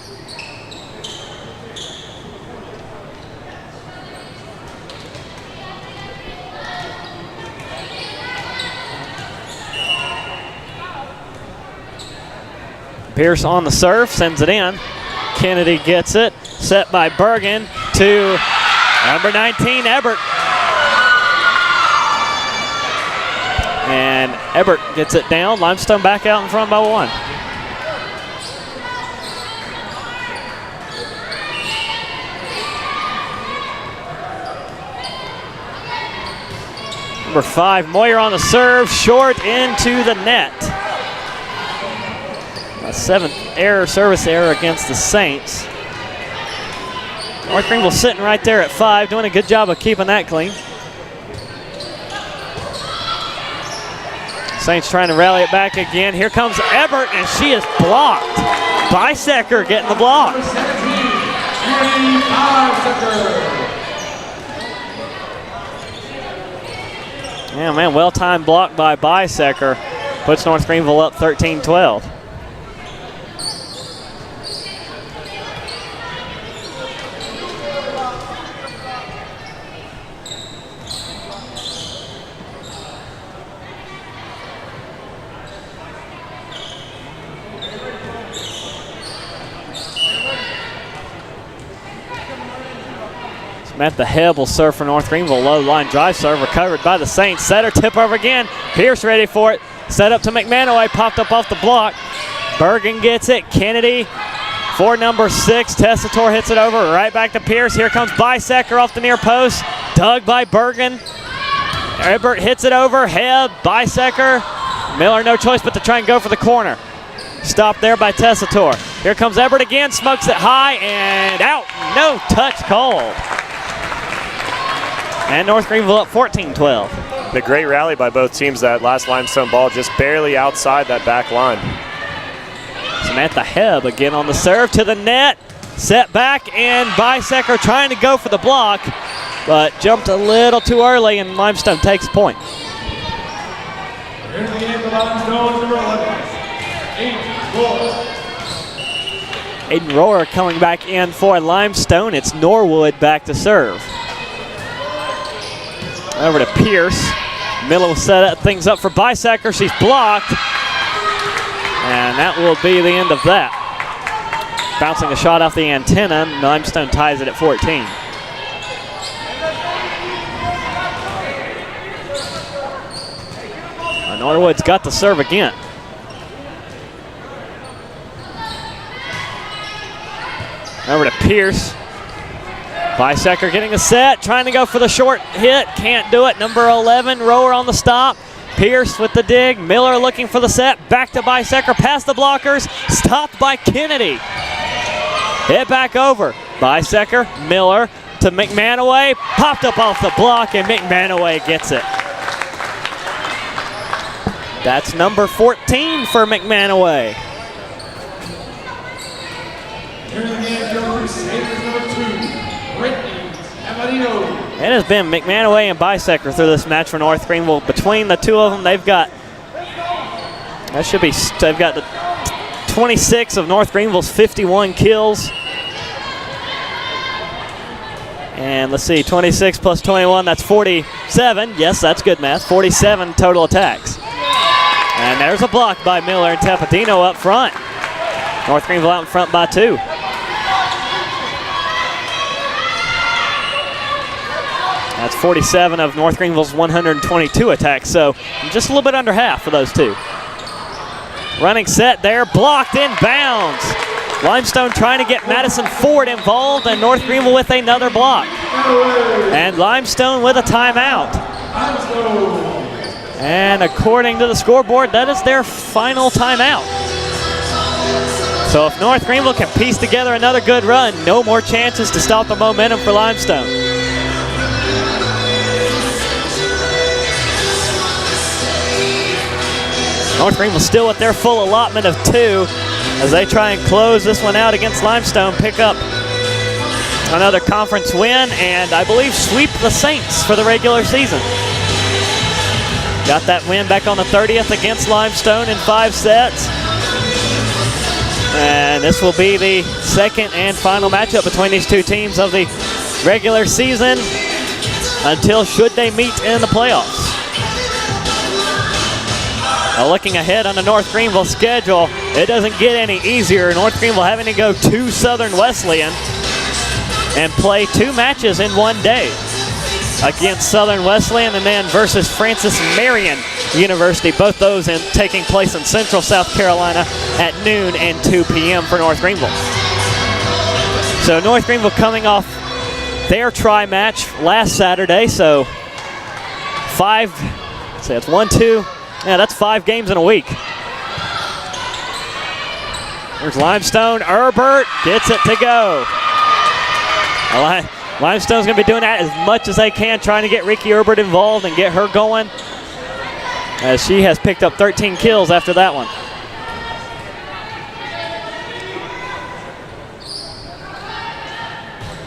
Pierce on the serve, sends it in. Kennedy gets it, set by Bergen to number 19, Ebert. And Ebert gets it down. Limestone back out in front by 1. Number 5, Moyer on the serve, short into the net. A 7th service error against the Saints. North Greenville sitting right there at 5, doing a good job of keeping that clean. Saints trying to rally it back again. Here comes Ebert, and she is blocked. Bisecker getting the block. Yeah, man, well-timed block by Bisecker. Puts North Greenville up 13-12. Samantha Hebb will serve for North Greenville. Low line drive serve recovered by the Saints. Setter tip over again. Pierce ready for it. Set up to McManaway. Popped up off the block. Bergen gets it. Kennedy for number 6. Tessitore hits it over. Right back to Pierce. Here comes Bisecker off the near post. Dug by Bergen. Ebert hits it over. Hebb, Bisecker. Miller no choice but to try and go for the corner. Stopped there by Tessitore. Here comes Ebert again. Smokes it high and out. No touch called. And North Greenville up 14-12. The great rally by both teams. That last Limestone ball just barely outside that back line. Samantha Hebb again on the serve to the net. Set back, and Bisecker trying to go for the block, but jumped a little too early, and Limestone takes point. Here in the game, the Limestone number 11, Aiden Rohrer coming back in for Limestone. It's Norwood back to serve. Over to Pierce. Miller will set things up for Bisecker. She's blocked. And that will be the end of that. Bouncing a shot off the antenna. Limestone ties it at 14. Norwood's got the serve again. Over to Pierce. Bisecker getting a set, trying to go for the short hit, can't do it. Number 11, Rohrer on the stop. Pierce with the dig, Miller looking for the set, back to Bisecker, past the blockers, stopped by Kennedy. Hit back over, Bisecker, Miller to McManaway, popped up off the block, and McManaway gets it. That's number 14 for McManaway. Here in the game, your Crusaders number 2. It has been McManaway and Bisecker through this match for North Greenville. Between the two of them, they've got the 26 of North Greenville's 51 kills. And let's see, 26 plus 21, that's 47. Yes, that's good math. 47 total attacks. And there's a block by Miller and Tapadino up front. North Greenville out in front by 2. That's 47 of North Greenville's 122 attacks, so just a little bit under half for those two. Running set there, blocked in bounds. Limestone trying to get Madison Ford involved, and North Greenville with another block. And Limestone with a timeout. And according to the scoreboard, that is their final timeout. So if North Greenville can piece together another good run, no more chances to stop the momentum for Limestone. North Greenville still with their full allotment of 2 as they try and close this one out against Limestone, pick up another conference win, and I believe sweep the Saints for the regular season. Got that win back on the 30th against Limestone in 5 sets. And this will be the second and final matchup between these two teams of the regular season until should they meet in the playoffs. Now looking ahead on the North Greenville schedule, it doesn't get any easier. North Greenville having to go to Southern Wesleyan and play 2 matches in one day against Southern Wesleyan and then versus Francis Marion University. Both those taking place in Central South Carolina at noon and 2 p.m. for North Greenville. So North Greenville coming off their tri-match last Saturday, so 5, say it's 1, 2, yeah, that's 5 games in a week. There's Limestone, Herbert gets it to go. Limestone's gonna be doing that as much as they can, trying to get Ricky Herbert involved and get her going, as she has picked up 13 kills after that one.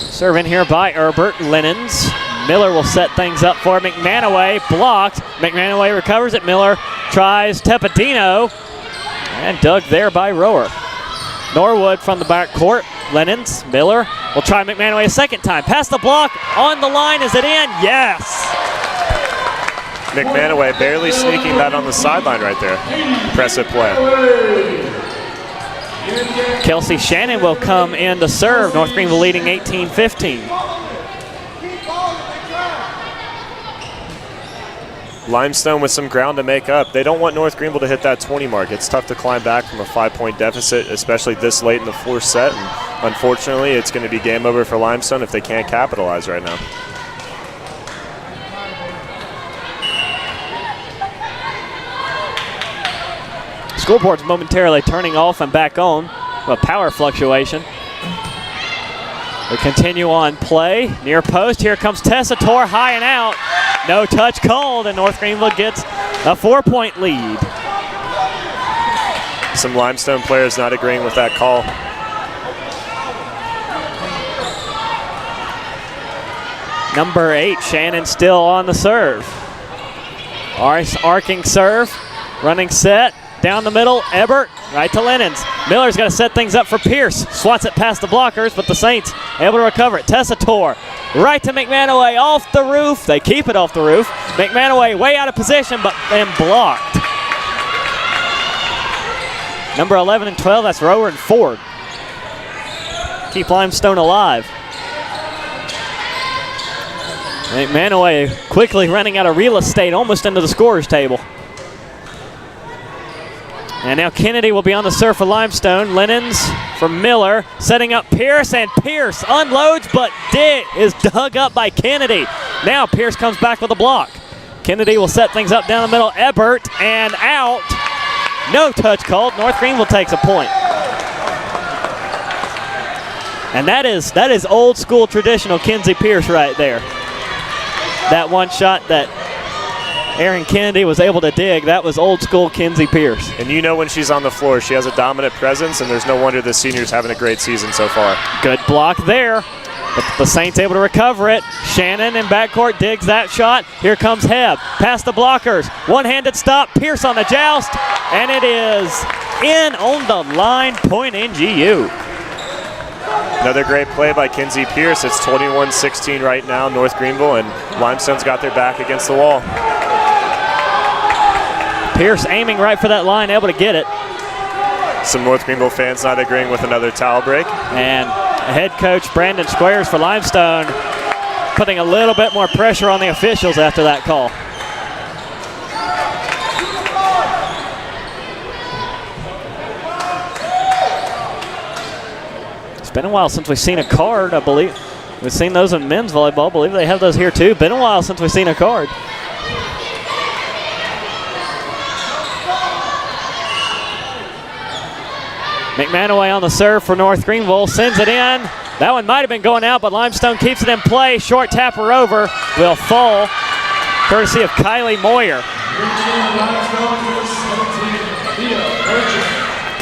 Serve in here by Herbert. Linens. Miller will set things up for McManaway. Blocked. McManaway recovers it. Miller tries Tepedino. And dug there by Rower. Norwood from the back court. Linens. Miller will try McManaway a second time. Past the block. On the line. Is it in? Yes. McManaway barely sneaking that on the sideline right there. Impressive play. Kelsey Shannon will come in to serve. North Greenville leading 18-15. Limestone with some ground to make up. They don't want North Greenville to hit that 20 mark. It's tough to climb back from a 5-point deficit, especially this late in the fourth set. And unfortunately, it's going to be game over for Limestone if they can't capitalize right now. Scoreboard's momentarily turning off and back on. A power fluctuation. We continue on play. Near post. Here comes Tessitore, high and out. No touch called, and North Greenville gets a 4-point lead. Some Limestone players not agreeing with that call. Number 8, Shannon still on the serve. Arcing serve. Running set. Down the middle, Ebert, right to Linens. Miller's got to set things up for Pierce. Swats it past the blockers, but the Saints able to recover it. Tessitore, right to McManaway, off the roof. They keep it off the roof. McManaway way out of position, but then blocked. Number 11 and 12, that's Rower and Ford. Keep Limestone alive. McManaway quickly running out of real estate, almost into the scorer's table. And now Kennedy will be on the serve for Limestone. Linens from Miller, setting up Pierce, and Pierce unloads, but is dug up by Kennedy. Now Pierce comes back with a block. Kennedy will set things up down the middle. Ebert, and out. No touch called. North Greenville takes a point. And that is old school traditional Kenzie Pierce right there. That one shot that Aaron Kennedy was able to dig, that was old school Kenzie Pierce. And you know when she's on the floor, she has a dominant presence, and there's no wonder the senior's having a great season so far. Good block there, but the Saints able to recover it. Shannon in backcourt digs that shot. Here comes Hebb, past the blockers. One-handed stop, Pierce on the joust, and it is in on the line, point NGU. Another great play by Kenzie Pierce. It's 21-16 right now, North Greenville, and Limestone's got their back against the wall. Pierce aiming right for that line, able to get it. Some North Greenville fans not agreeing with another towel break. And head coach Brandon Squares for Limestone putting a little bit more pressure on the officials after that call. It's been a while since we've seen a card, I believe. We've seen those in men's volleyball. I believe they have those here too. Been a while since we've seen a card. McManaway on the serve for North Greenville, sends it in. That one might have been going out, but Limestone keeps it in play. Short tapper over will fall, courtesy of Kylie Moyer.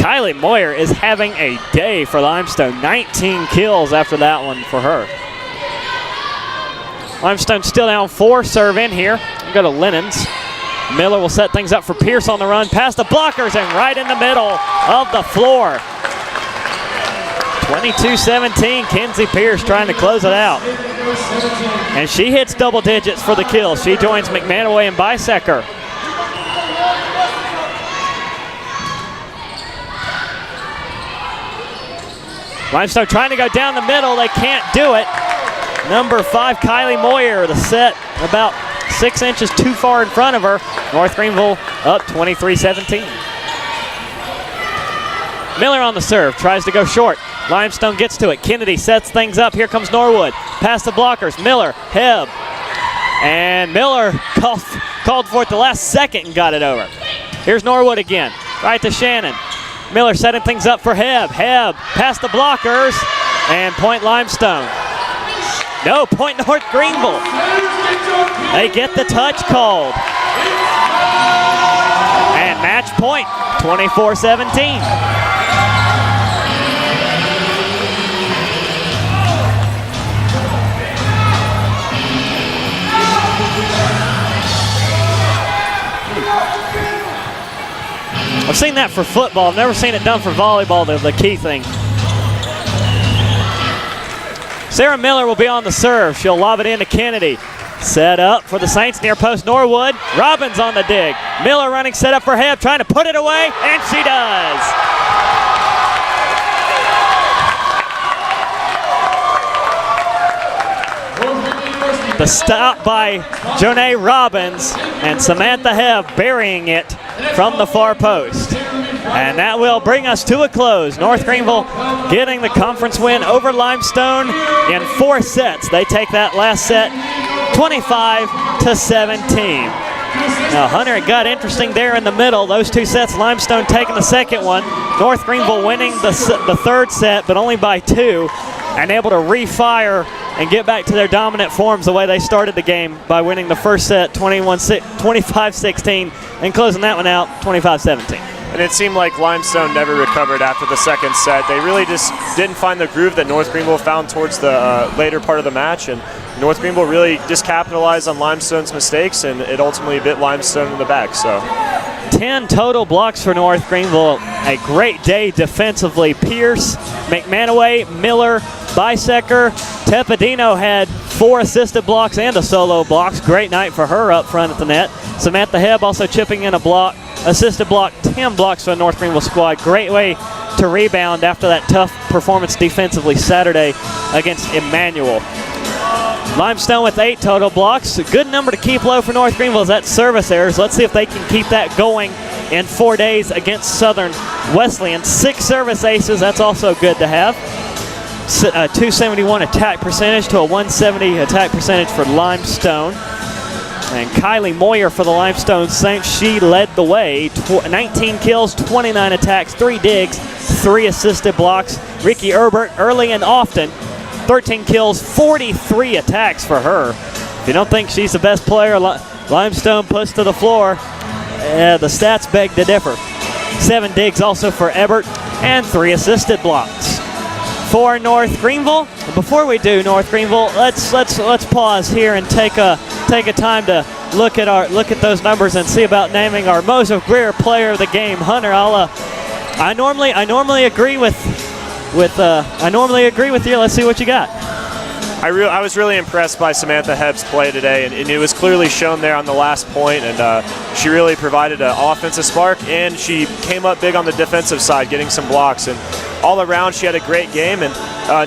Kylie Moyer is having a day for Limestone. 19 kills after that one for her. Limestone still down 4, serve in here. We go to Linens. Miller will set things up for Pierce on the run, past the blockers and right in the middle of the floor. 22-17, Kenzie Pierce trying to close it out. And she hits double digits for the kill. She joins McManaway and Bisecker. Limestone trying to go down the middle. They can't do it. Number 5, Kylie Moyer, the set about 6 inches too far in front of her. North Greenville up 23-17. Miller on the serve, tries to go short. Limestone gets to it. Kennedy sets things up. Here comes Norwood. Past the blockers. Miller, Hebb. And Miller called for it the last second and got it over. Here's Norwood again, right to Shannon. Miller setting things up for Hebb. Hebb past the blockers, and point Limestone. No, point North Greenville. They get the touch called. And match point, 24-17. I've seen that for football. I've never seen it done for volleyball, the key thing. Sarah Miller will be on the serve. She'll lob it into Kennedy. Set up for the Saints near post Norwood. Robbins on the dig. Miller running set up for Hebb, trying to put it away, and she does. The stop by Jonay Robbins and Samantha Hebb burying it from the far post. And that will bring us to a close. North Greenville getting the conference win over Limestone in 4 sets. They take that last set 25-17. Now, Hunter, it got interesting there in the middle. Those 2 sets, Limestone taking the second one. North Greenville winning the third set, but only by 2, and able to refire and get back to their dominant forms the way they started the game by winning the first set 25-16 and closing that one out 25-17. And it seemed like Limestone never recovered after the second set. They really just didn't find the groove that North Greenville found towards the later part of the match, and North Greenville really just capitalized on Limestone's mistakes, and it ultimately bit Limestone in the back. So 10 total blocks for North Greenville. A great day defensively. Pierce, McManaway, Miller, Bisecker. Tepedino had 4 assisted blocks and a solo blocks. Great night for her up front at the net. Samantha Hebb also chipping in a block, assisted block, 10 blocks for the North Greenville squad. Great way to rebound after that tough performance defensively Saturday against Emmanuel. Limestone with 8 total blocks. A good number to keep low for North Greenville is that service errors. Let's see if they can keep that going in 4 days against Southern Wesleyan. 6 service aces, that's also good to have. 271 attack percentage to a 170 attack percentage for Limestone. And Kylie Moyer for the Limestone Saints, she led the way. 19 kills, 29 attacks, 3 digs, 3 assisted blocks. Ricky Erbert early and often, 13 kills, 43 attacks for her. If you don't think she's the best player Limestone puts to the floor, the stats beg to differ. 7 digs also for Ebert and 3 assisted blocks for North Greenville. Before we do North Greenville, let's pause here and take a time to look at those numbers and see about naming our Moses Greer Player of the Game. Hunter, I normally agree with you. Let's see what you got. I was really impressed by Samantha Hebb's play today, and it was clearly shown there on the last point, and she really provided an offensive spark, and she came up big on the defensive side, getting some blocks, and all around she had a great game, and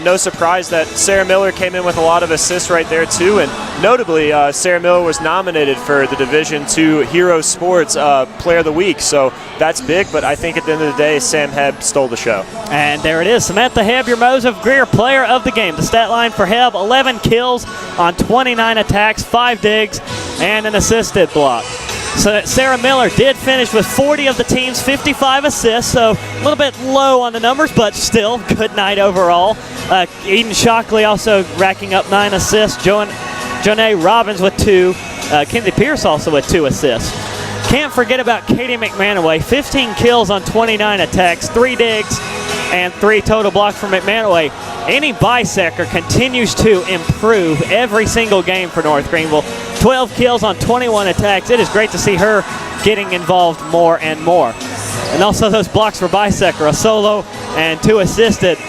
no surprise that Sarah Miller came in with a lot of assists right there too, and notably Sarah Miller was nominated for the Division II Hero Sports Player of the Week, so that's big, but I think at the end of the day, Sam Hebb stole the show. And there it is, Samantha Hebb, your Moses Greer Player of the Game. The stat line for Hebb, 11 kills on 29 attacks, 5 digs, and an assisted block. So Sarah Miller did finish with 40 of the team's 55 assists, so a little bit low on the numbers, but still good night overall. Eden Shockley also racking up 9 assists. Jonay Robbins with 2. Kenzie Pierce also with 2 assists. Can't forget about Katie McManaway, 15 kills on 29 attacks, 3 digs, and 3 total blocks for McManaway. Annie Bisecker continues to improve every single game for North Greenville. 12 kills on 21 attacks. It is great to see her getting involved more and more. And also those blocks for Bisecker, a solo and 2 assisted.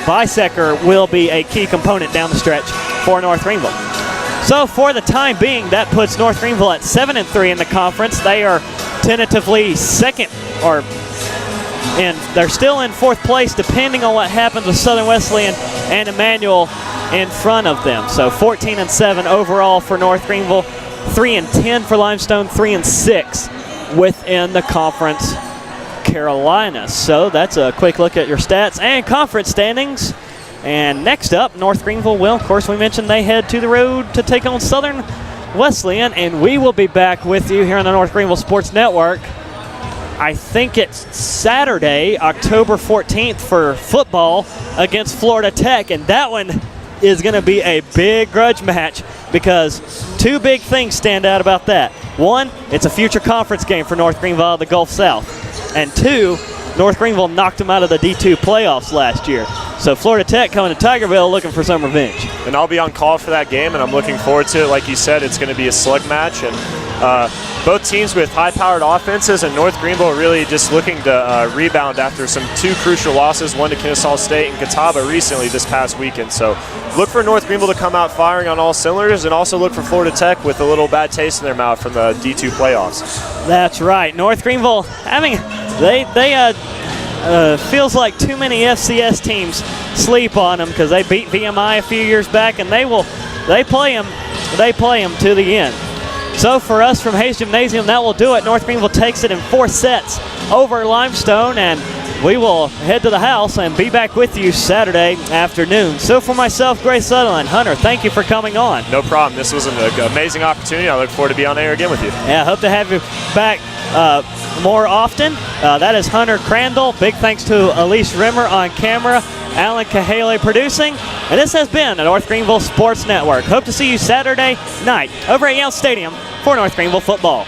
Bisecker will be a key component down the stretch for North Greenville. So for the time being, that puts North Greenville at 7-3 in the conference. They are tentatively second, and they're still in 4th place depending on what happens with Southern Wesleyan and Emmanuel in front of them. So 14-7 overall for North Greenville, 3-10 for Limestone, 3-6 within the conference Carolina. So that's a quick look at your stats and conference standings. And next up, North Greenville will, of course, we mentioned they head to the road to take on Southern Wesleyan, and we will be back with you here on the North Greenville Sports Network. I think it's Saturday, October 14th for football against Florida Tech, and that one is going to be a big grudge match because two big things stand out about that. One, it's a future conference game for North Greenville out of the Gulf South. And two, North Greenville knocked them out of the D2 playoffs last year. So Florida Tech coming to Tigerville looking for some revenge. And I'll be on call for that game, and I'm looking forward to it. Like you said, it's going to be a slug match, and both teams with high-powered offenses, and North Greenville really just looking to rebound after some two crucial losses, one to Kennesaw State and Catawba recently this past weekend. So look for North Greenville to come out firing on all cylinders, and also look for Florida Tech with a little bad taste in their mouth from the D2 playoffs. That's right. North Greenville having feels like too many FCS teams sleep on them because they beat VMI a few years back, and they play them to the end. So for us from Hayes Gymnasium, that will do it. North Greenville takes it in 4 sets over Limestone, and we will head to the house and be back with you Saturday afternoon. So for myself, Grace Sutherland, Hunter, thank you for coming on. No problem. This was an amazing opportunity. I look forward to being on air again with you. Yeah, hope to have you back more often. That is Hunter Crandall. Big thanks to Elise Rimmer on camera, Alan Cahale producing, and this has been the North Greenville Sports Network. Hope to see you Saturday night over at Yale Stadium for North Greenville football.